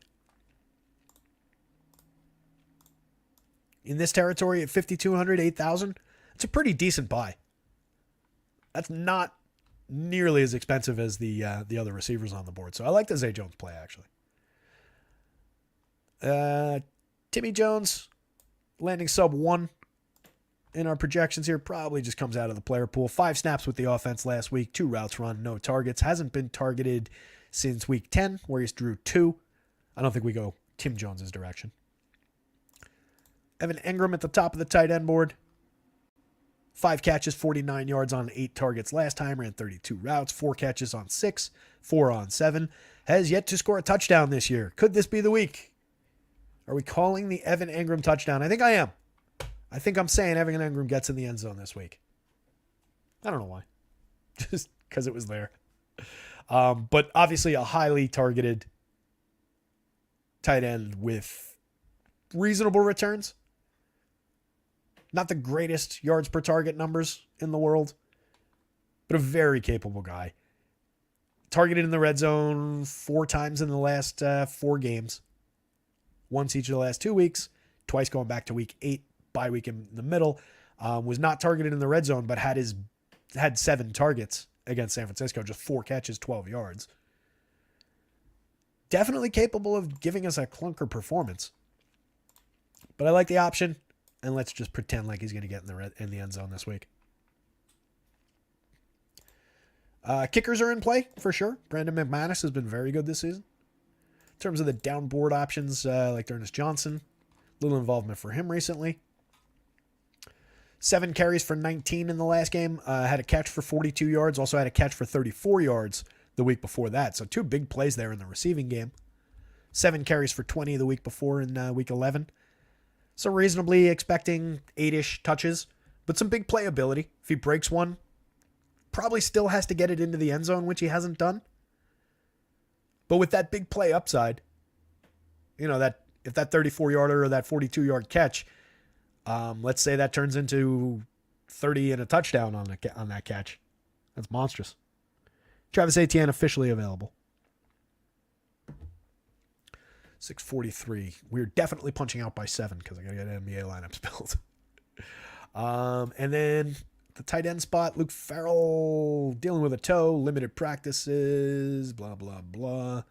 In this territory at 5,200, 8,000, it's a pretty decent buy. That's not nearly as expensive as the other receivers on the board. So I like the Zay Jones play, actually. Timmy Jones landing sub 1 in our projections here. Probably just comes out of the player pool. 5 snaps with the offense last week. 2 routes run, no targets. Hasn't been targeted since week 10, where he drew 2. I don't think we go Tim Jones's direction. Evan Engram at the top of the tight end board. 5 catches, 49 yards on 8 targets last time. Ran 32 routes, 4 catches on 6, 4 on 7. Has yet to score a touchdown this year. Could this be the week? Are we calling the Evan Engram touchdown? I think I am. I think I'm saying Evan Engram gets in the end zone this week. I don't know why. Just because it was there. But obviously a highly targeted tight end with reasonable returns. Not the greatest yards per target numbers in the world, but a very capable guy. Targeted in the red zone 4 times in the last 4 games. Once each of the last 2 weeks, twice going back to week 8, bye week in the middle. Was not targeted in the red zone, but had 7 targets against San Francisco, just 4 catches, 12 yards. Definitely capable of giving us a clunker performance. But I like the option, and let's just pretend like he's going to get in the end zone this week. Kickers are in play for sure. Brandon McManus has been very good this season. In terms of the downboard options, like Ernest Johnson, little involvement for him recently. 7 carries for 19 in the last game. Had a catch for 42 yards. Also had a catch for 34 yards the week before that. So 2 big plays there in the receiving game. 7 carries for 20 the week before in week 11. So reasonably expecting 8-ish touches, but some big playability. If he breaks one, probably still has to get it into the end zone, which he hasn't done. But with that big play upside, that if that 34-yarder or that 42-yard catch, let's say that turns into 30 and a touchdown on that catch. That's monstrous. Travis Etienne officially available. 643. We're definitely punching out by 7 because I got to get NBA lineups built. And then the tight end spot, Luke Farrell dealing with a toe, limited practices, blah, blah, blah.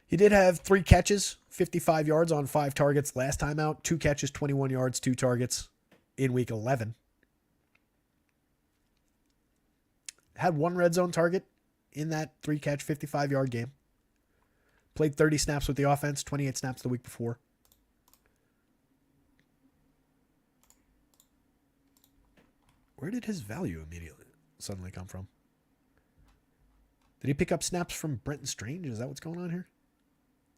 He did have 3 catches, 55 yards on 5 targets last time out. 2 catches, 21 yards, 2 targets in week 11. Had 1 red zone target in that 3-catch, 55-yard game. Played 30 snaps with the offense, 28 snaps the week before. Where did his value suddenly come from? Did he pick up snaps from Brenton Strange? Is that what's going on here?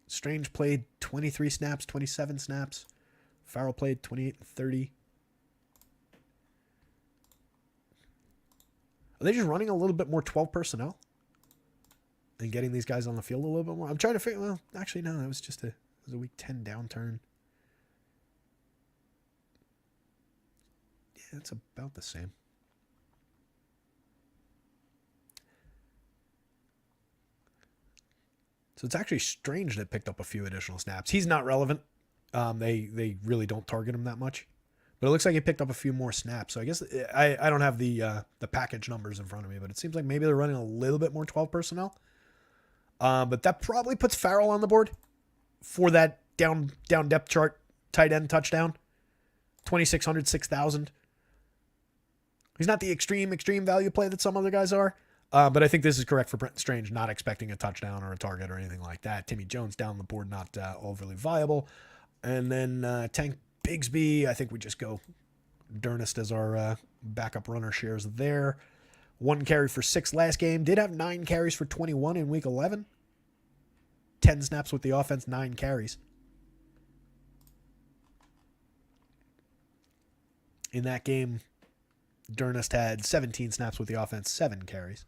Strange played 23 snaps, 27 snaps. Farrell played 28 and 30. Are they just running a little bit more 12 personnel? And getting these guys on the field a little bit more? I'm trying to figure... Well, actually, no. It was just a week 10 downturn. Yeah, it's about the same. So it's actually Strange that picked up a few additional snaps. He's not relevant. They really don't target him that much. But it looks like he picked up a few more snaps. So I guess I don't have the package numbers in front of me, but it seems like maybe they're running a little bit more 12 personnel. But that probably puts Farrell on the board for that down depth chart tight end touchdown. 2,600, 6,000. He's not the extreme value play that some other guys are. But I think this is correct for Brenton Strange, not expecting a touchdown or a target or anything like that. Timmy Jones down the board, not overly viable. And then Tank Bigsby, I think we just go Durnest as our backup runner shares there. 1 carry for 6 last game. Did have 9 carries for 21 in week 11. 10 snaps with the offense, 9 carries. In that game, Durnest had 17 snaps with the offense, 7 carries.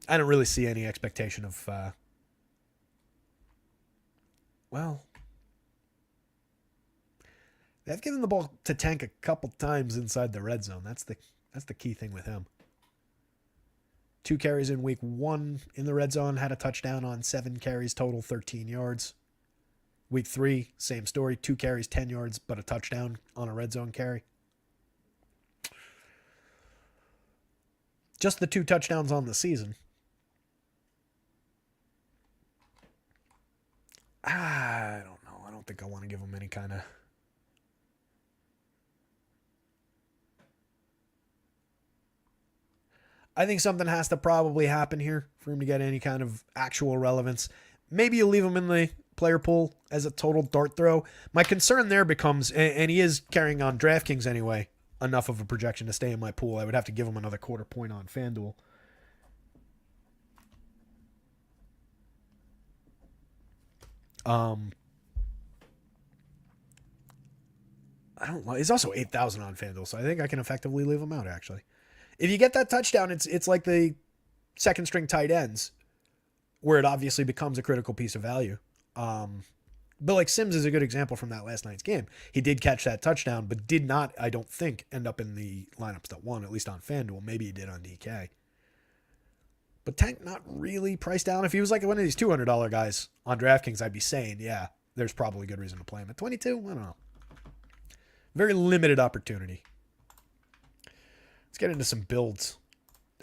I don't really see any expectation of, they've given the ball to Tank a couple times inside the red zone. That's the key thing with him. 2 carries in week 1 in the red zone, had a touchdown on 7 carries total, 13 yards. Week 3, same story, 2 carries, 10 yards, but a touchdown on a red zone carry. Just the 2 touchdowns on the season. I don't know. I don't think I want to give him any kind of... I think something has to probably happen here for him to get any kind of actual relevance. Maybe you leave him in the player pool as a total dart throw. My concern there becomes, and he is carrying on DraftKings anyway, enough of a projection to stay in my pool. I would have to give him another quarter point on FanDuel. I don't know. He's also 8,000 on FanDuel, so I think I can effectively leave him out, actually. If you get that touchdown, it's like the second string tight ends, where it obviously becomes a critical piece of value. But like Sims is a good example from that last night's game. He did catch that touchdown, but did not, I don't think, end up in the lineups that won, at least on FanDuel. Maybe he did on DK. But Tank not really priced down. If he was like one of these $200 guys on DraftKings, I'd be saying, yeah, there's probably good reason to play him. At 22, I don't know. Very limited opportunity. Let's get into some builds.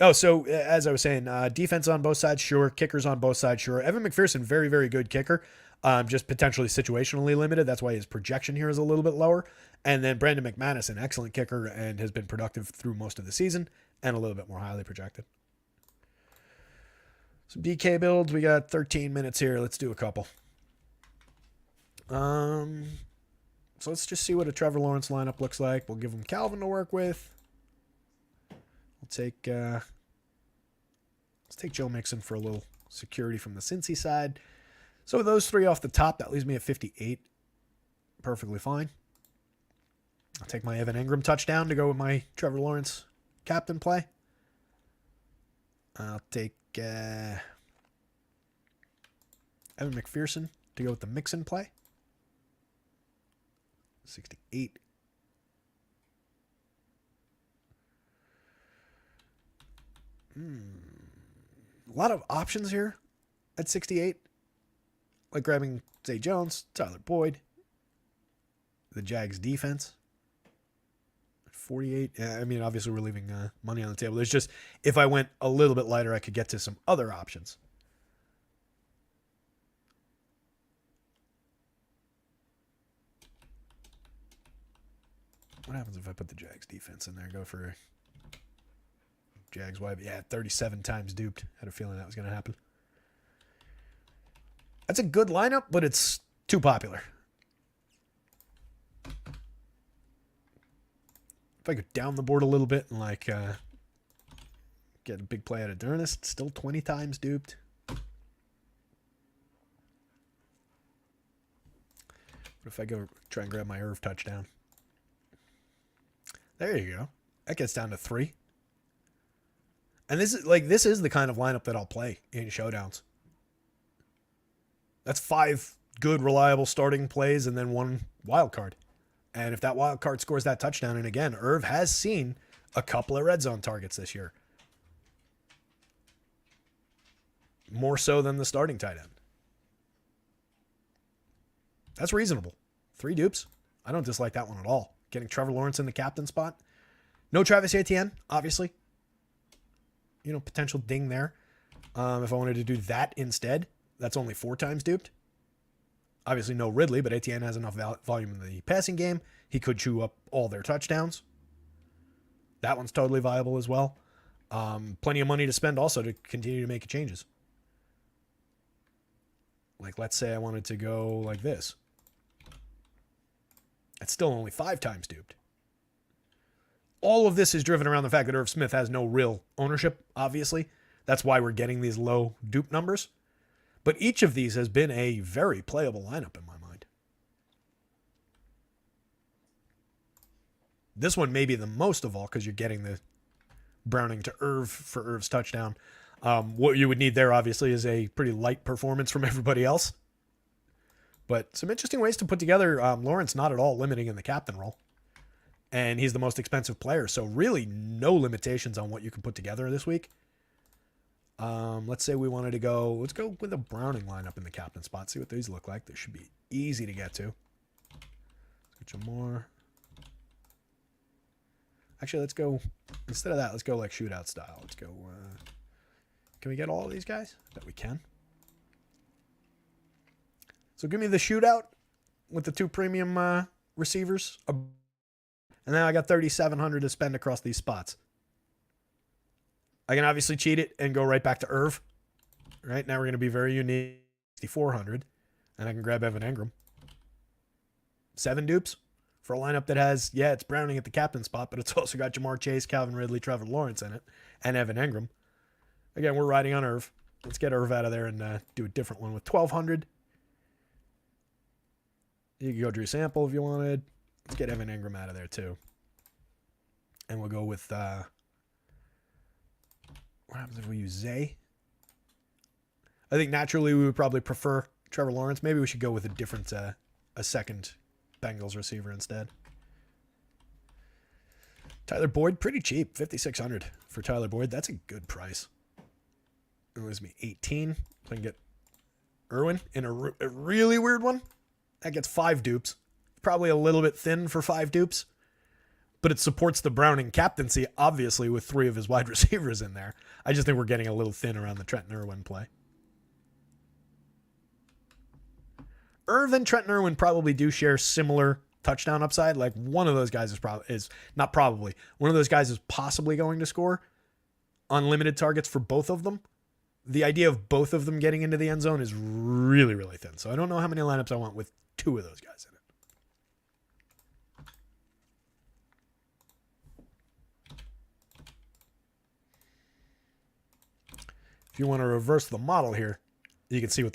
Oh, so as I was saying, defense on both sides, sure. Kickers on both sides, sure. Evan McPherson, very, very good kicker. Just potentially situationally limited. That's why his projection here is a little bit lower. And then Brandon McManus, an excellent kicker and has been productive through most of the season and a little bit more highly projected. Some DK builds. We got 13 minutes here. Let's do a couple. So let's just see what a Trevor Lawrence lineup looks like. We'll give him Calvin to work with. We'll take let's take Joe Mixon for a little security from the Cincy side. So with those 3 off the top, that leaves me at 58. Perfectly fine. I'll take my Evan Ingram touchdown to go with my Trevor Lawrence captain play. I'll take Evan McPherson to go with the Mixon play. 68. A lot of options here at 68. Like grabbing Zay Jones, Tyler Boyd, the Jags defense. 48. I mean, obviously we're leaving money on the table. There's just, if I went a little bit lighter, I could get to some other options. What happens if I put the Jags defense in there? Go for Jags wide. Yeah, 37 times duped. Had a feeling that was going to happen. That's a good lineup, but it's too popular. If I go down the board a little bit and like get a big play out of Durnest, still 20 times duped. What if I go try and grab my Irv touchdown? There you go. That gets down to 3. And this is the kind of lineup that I'll play in showdowns. That's 5 good, reliable starting plays and then 1 wild card. And if that wild card scores that touchdown, and again, Irv has seen a couple of red zone targets this year. More so than the starting tight end. That's reasonable. 3 dupes. I don't dislike that one at all. Getting Trevor Lawrence in the captain spot. No Travis Etienne, obviously. You know, potential ding there. If I wanted to do that instead, that's only 4 times duped. Obviously no Ridley, but Etienne has enough volume in the passing game. He could chew up all their touchdowns. That one's totally viable as well. Plenty of money to spend also to continue to make changes. Like, let's say I wanted to go like this. It's still only 5 times duped. All of this is driven around the fact that Irv Smith has no real ownership, obviously. That's why we're getting these low dupe numbers. But each of these has been a very playable lineup in my mind. This one may be the most of all because you're getting the Browning to Irv for Irv's touchdown. What you would need there, obviously, is a pretty light performance from everybody else. But some interesting ways to put together Lawrence not at all limiting in the captain role. And he's the most expensive player, so really no limitations on what you can put together this week. Let's say we wanted to go. Let's go with a Browning lineup in the captain spot. See what these look like. They should be easy to get to. Let's get more. Actually, let's go. Instead of that, let's go like shootout style. Let's go. Can we get all of these guys? I bet we can. So give me the shootout with the 2 premium receivers. And then I got 3,700 to spend across these spots. I can obviously cheat it and go right back to Irv. Right now we're going to be very unique. 6,400. And I can grab Evan Engram. 7 dupes for a lineup that has, yeah, it's Browning at the captain spot, but it's also got Jamar Chase, Calvin Ridley, Trevor Lawrence in it, and Evan Engram. Again, we're riding on Irv. Let's get Irv out of there and do a different one with 1,200. You can go Drew Sample if you wanted. Let's get Evan Engram out of there too. And we'll go with, what happens if we use Zay? I think naturally we would probably prefer Trevor Lawrence. Maybe we should go with a different, a second Bengals receiver instead. Tyler Boyd, pretty cheap. 5,600 for Tyler Boyd. That's a good price. It was me 18. So I can get Irwin in a really weird one. That gets 5 dupes. Probably a little bit thin for 5 dupes. But it supports the Browning captaincy, obviously, with 3 of his wide receivers in there. I just think we're getting a little thin around the Trenton Irwin play. Irv and Trenton Irwin probably do share similar touchdown upside. Like one of those guys one of those guys is possibly going to score. Unlimited targets for both of them. The idea of both of them getting into the end zone is really, really thin. So I don't know how many lineups I want with 2 of those guys in it. If you want to reverse the model here, you can see what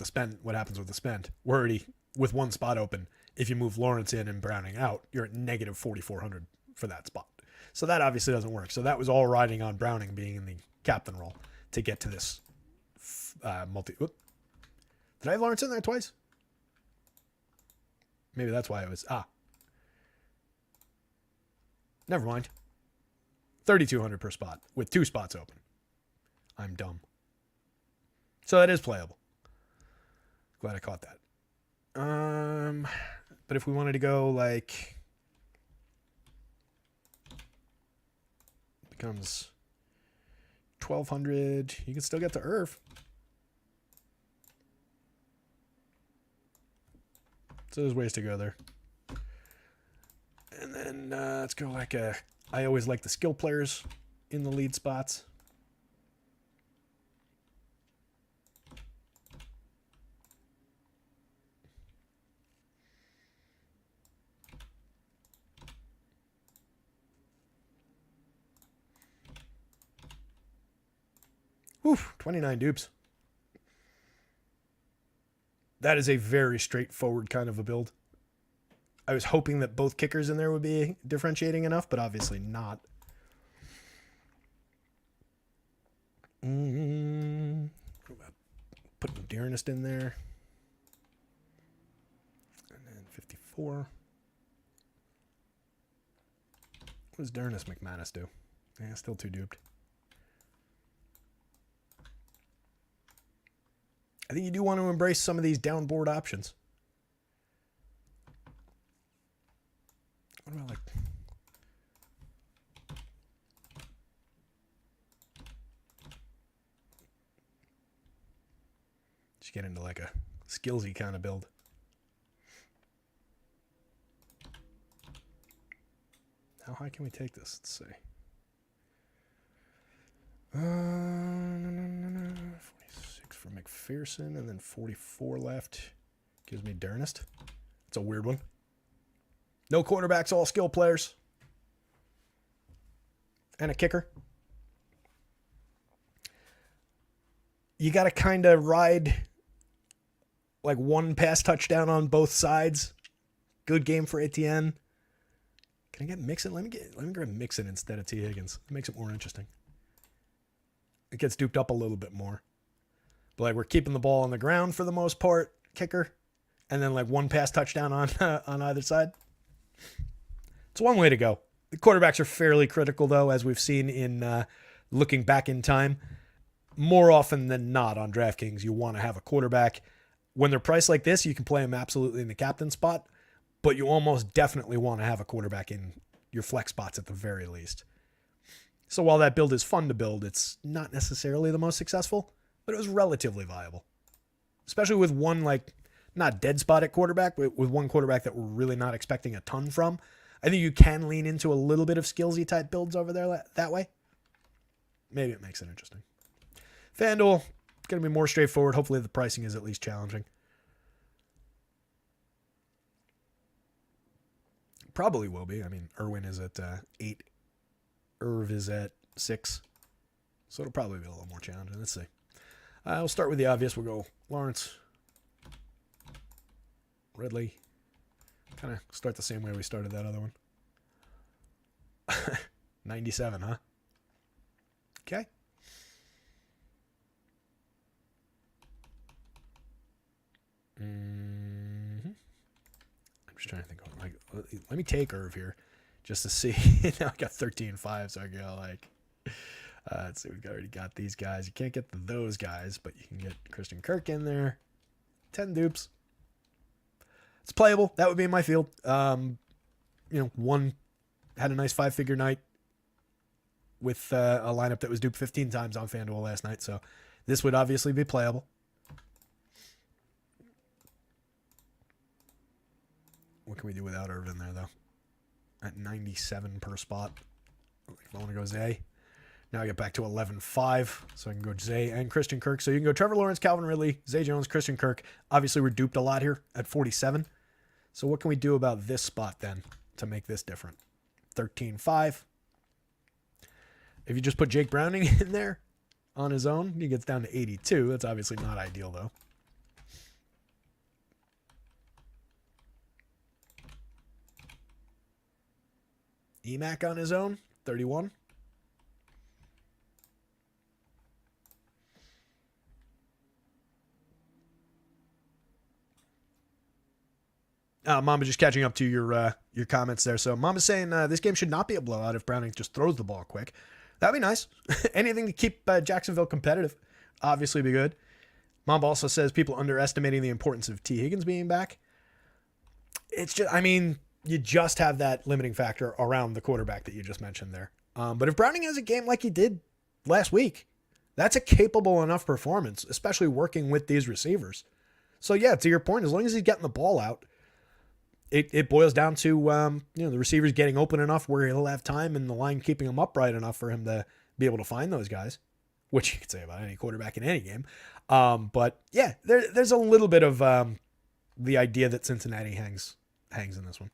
happens with the spend. We're already with 1 spot open. If you move Lawrence in and Browning out, you're at negative 4,400 for that spot. So that obviously doesn't work. So that was all riding on Browning being in the captain role to get to this multi. Whoop. Did I have Lawrence in there twice? Maybe that's why it was. Never mind. 3,200 per spot with 2 spots open. I'm dumb. So that is playable. Glad I caught that. But if we wanted to go like, becomes 1,200. You can still get to Irv. So there's ways to go there. And then let's go like I always like the skill players in the lead spots. Oof, 29 dupes. That is a very straightforward kind of a build. I was hoping that both kickers in there would be differentiating enough, but obviously not. What about putting Dearness in there? And then 54. What does Dearness McManus do? Yeah, still 2 duped. I think you do want to embrace some of these downboard options. What about like... Just get into like a skillsy kind of build. How high can we take this? Let's see. 46 for McPherson, and then 44 left. Gives me Durnest. It's a weird one. No quarterbacks, all skill players. And a kicker. You got to kind of ride like 1 pass touchdown on both sides. Good game for Etienne. Can I get Mixon? Let me grab Mixon instead of T. Higgins. It makes it more interesting. It gets duped up a little bit more. But like we're keeping the ball on the ground for the most part, kicker. And then like 1 pass touchdown on either side. It's one way to go. The quarterbacks are fairly critical though, as we've seen in looking back in time. more often than not on DraftKings, you want to have a quarterback. When they're priced like this, you can play them absolutely in the captain spot, but you almost definitely want to have a quarterback in your flex spots at the very least. So while that build is fun to build, it's not necessarily the most successful, but it was relatively viable. Especially with one, like, not dead spot at quarterback, but with one quarterback that we're really not expecting a ton from. I think you can lean into a little bit of skillsy type builds over there that way. Maybe it makes it interesting. FanDuel, going to be more straightforward. Hopefully the pricing is at least challenging. Probably will be. I mean, Irwin is at 8. Irv is at 6. So it'll probably be a little more challenging. Let's see. We'll start with the obvious. We'll go Lawrence, Ridley. Kind of start the same way we started that other one. 97, huh? Okay. I'm just trying to think. Like, let me take Irv here just to see. Now I got 13-5, so I go like, let's see. We've already got these guys. You can't get those guys, but you can get Christian Kirk in there. 10 dupes. It's playable. That would be in my field. One had a nice 5-figure night with a lineup that was duped 15 times on FanDuel last night, so this would obviously be playable. What can we do without Irvin there, though? At 97 per spot. If I want to go Zay. Now I get back to 11-5, so I can go Zay and Christian Kirk. So you can go Trevor Lawrence, Calvin Ridley, Zay Jones, Christian Kirk. Obviously, we're duped a lot here at 47. So what can we do about this spot then to make this different? 13-5. If you just put Jake Browning in there on his own, he gets down to 82. That's obviously not ideal, though. EMAC on his own, 31. Mama just catching up to your comments there. So Mama's saying this game should not be a blowout if Browning just throws the ball quick. That'd be nice. Anything to keep Jacksonville competitive, obviously be good. Mom also says people underestimating the importance of T. Higgins being back. It's just, I mean, you just have that limiting factor around the quarterback that you just mentioned there. But if Browning has a game like he did last week, that's a capable enough performance, especially working with these receivers. So yeah, to your point, as long as he's getting the ball out, it boils down to the receivers getting open enough where he'll have time and the line keeping him upright enough for him to be able to find those guys, which you could say about any quarterback in any game. But yeah, there's a little bit of the idea that Cincinnati hangs in this one.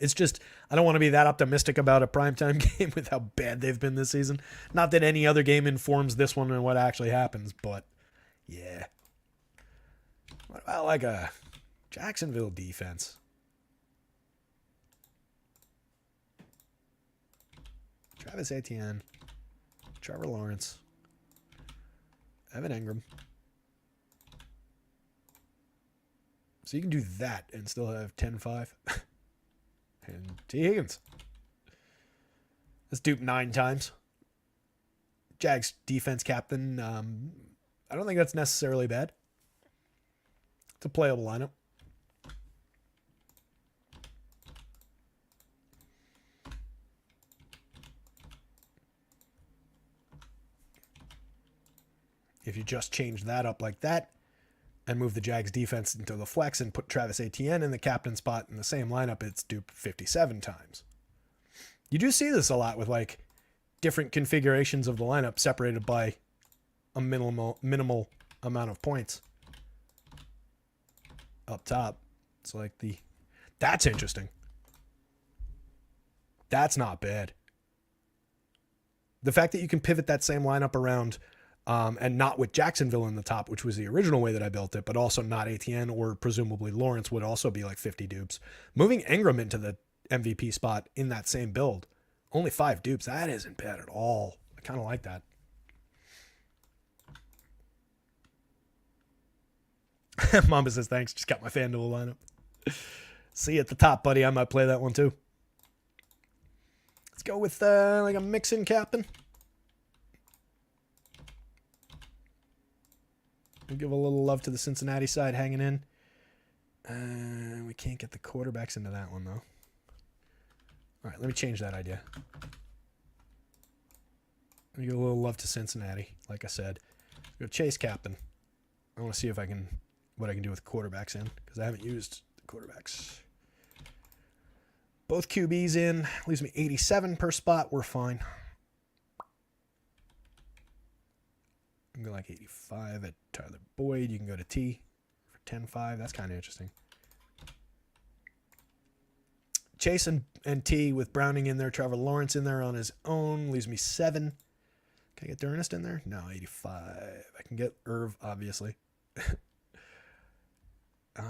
It's just, I don't want to be that optimistic about a primetime game with how bad they've been this season. Not that any other game informs this one and what actually happens, but yeah. What about like a Jacksonville defense? Travis Etienne, Trevor Lawrence, Evan Ingram. So you can do that and still have 10-5. And T. Higgins. Let's dupe 9 times. Jags defense captain. I don't think that's necessarily bad. It's a playable lineup. If you just change that up like that and move the Jags defense into the flex and put Travis Etienne in the captain spot in the same lineup, it's duped 57 times. You do see this a lot with like different configurations of the lineup separated by a minimal amount of points up top. It's like that's interesting. That's not bad. The fact that you can pivot that same lineup around and not with Jacksonville in the top, which was the original way that I built it, but also not Etienne or presumably Lawrence would also be like 50 dupes. Moving Ingram into the MVP spot in that same build, only 5 dupes. That isn't bad at all. I kind of like that. Mamba says, thanks. Just got my FanDuel lineup. See you at the top, buddy. I might play that one too. Let's go with like a mix-in captain. We'll give a little love to the Cincinnati side hanging in. We can't get the quarterbacks into that one, though. All right, let me change that idea. Let me give a little love to Cincinnati, like I said. Go Chase captain. I want to see if I can, what I can do with quarterbacks in, because I haven't used the quarterbacks. Both QBs in. Leaves me 87 per spot. We're fine. You can go like 85 at Tyler Boyd. You can go to T for 10-5. That's kind of interesting. Chase and T with Browning in there. Trevor Lawrence in there on his own. Leaves me 7. Can I get Durnest in there? No, 85. I can get Irv, obviously. Do I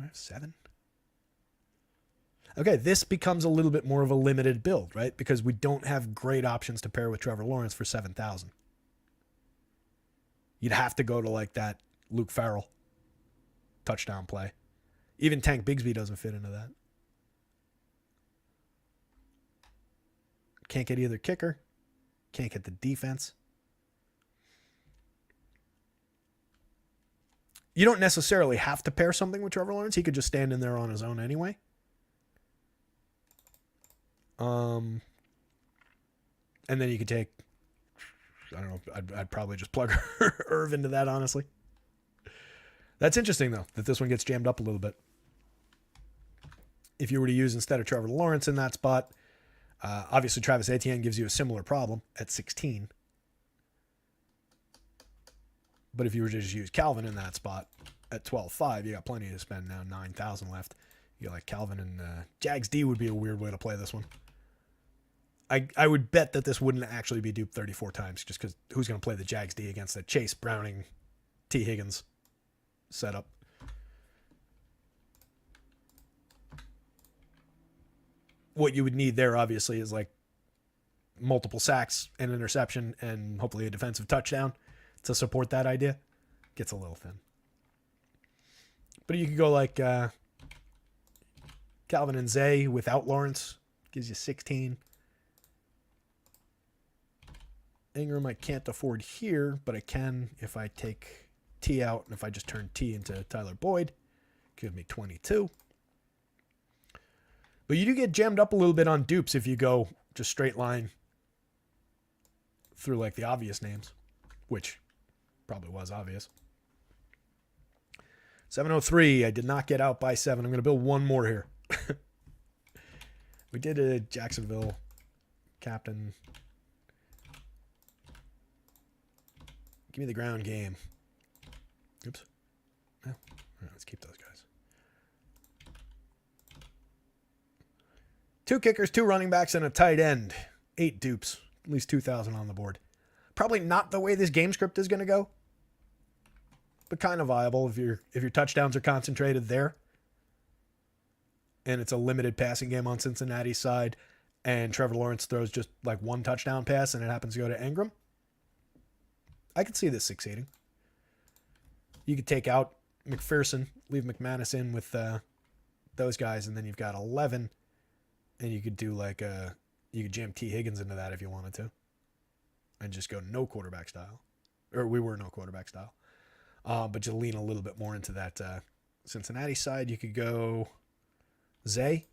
have 7? Okay, this becomes a little bit more of a limited build, right? Because we don't have great options to pair with Trevor Lawrence for 7,000. You'd have to go to like that Luke Farrell touchdown play. Even Tank Bigsby doesn't fit into that. Can't get either kicker. Can't get the defense. You don't necessarily have to pair something with Trevor Lawrence. He could just stand in there on his own anyway. And then you could take, I don't know, I'd probably just plug Irv into that, honestly. That's interesting, though, that this one gets jammed up a little bit. If you were to use instead of Trevor Lawrence in that spot, obviously Travis Etienne gives you a similar problem at 16. But if you were to just use Calvin in that spot at 12.5, you got plenty to spend now, 9,000 left. You got like Calvin and Jags D would be a weird way to play this one. I would bet that this wouldn't actually be duped 34 times just because who's going to play the Jags D against the Chase, Browning, T. Higgins setup? What you would need there, obviously, is like multiple sacks, an interception, and hopefully a defensive touchdown to support that idea. Gets a little thin. But you could go like Calvin and Zay without Lawrence. Gives you 16. Ingram I can't afford here, but I can if I take T out and if I just turn T into Tyler Boyd. Give me 22. But you do get jammed up a little bit on dupes if you go just straight line through like the obvious names, which probably was obvious. 703. I did not get out by 7. I'm going to build one more here. We did a Jacksonville captain. Give me the ground game. Oops. No. All right, let's keep those guys. 2 kickers, 2 running backs, and a tight end. 8 dupes. At least 2,000 on the board. Probably not the way this game script is going to go, but kind of viable if your touchdowns are concentrated there. And it's a limited passing game on Cincinnati's side, and Trevor Lawrence throws just like 1 touchdown pass, and it happens to go to Ingram. I could see this succeeding. You could take out McPherson, leave McManus in with those guys, and then you've got 11, and you could do like you could jam T. Higgins into that if you wanted to, and just go no quarterback style, or we were no quarterback style, but you lean a little bit more into that Cincinnati side. You could go Zay,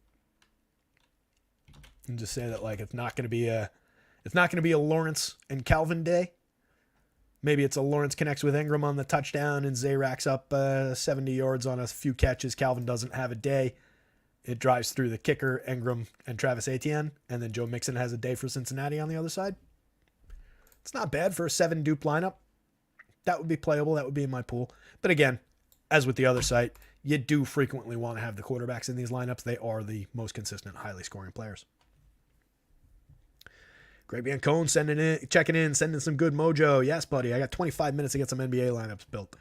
and just say that like it's not going to be a Lawrence and Calvin day. Maybe it's a Lawrence connects with Ingram on the touchdown and Zay racks up 70 yards on a few catches. Calvin doesn't have a day. It drives through the kicker, Ingram, and Travis Etienne, and then Joe Mixon has a day for Cincinnati on the other side. It's not bad for a 7 dupe lineup. That would be playable. That would be in my pool. But again, as with the other site, you do frequently want to have the quarterbacks in these lineups. They are the most consistent, highly scoring players. Greg Biancone checking in, sending some good mojo. Yes, buddy. I got 25 minutes to get some NBA lineups built.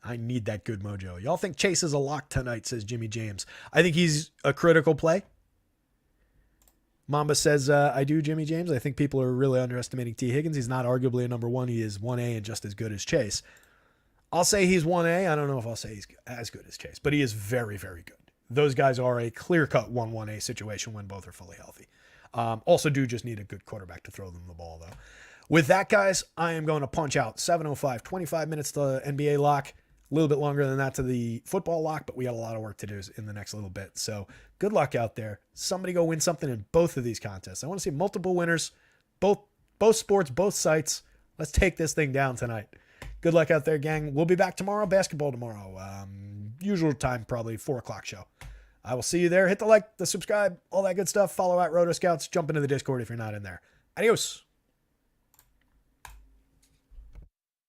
I need that good mojo. Y'all think Chase is a lock tonight, says Jimmy James. I think he's a critical play. Mamba says, I do, Jimmy James. I think people are really underestimating T. Higgins. He's not arguably a number 1. He is 1A and just as good as Chase. I'll say he's 1A. I don't know if I'll say he's as good as Chase, but he is very, very good. Those guys are a clear-cut 1-1A situation when both are fully healthy. Also do just need a good quarterback to throw them the ball, though. With that, guys, I am going to punch out 7:05, 25 minutes to NBA lock. A little bit longer than that to the football lock, but we got a lot of work to do in the next little bit. So good luck out there. Somebody go win something in both of these contests. I want to see multiple winners, both sports, both sites. Let's take this thing down tonight. Good luck out there, gang. We'll be back tomorrow. Basketball tomorrow. Usual time, probably 4 o'clock show. I will see you there. Hit the like, the subscribe, all that good stuff. Follow at Roto Scouts. Jump into the Discord if you're not in there. Adios.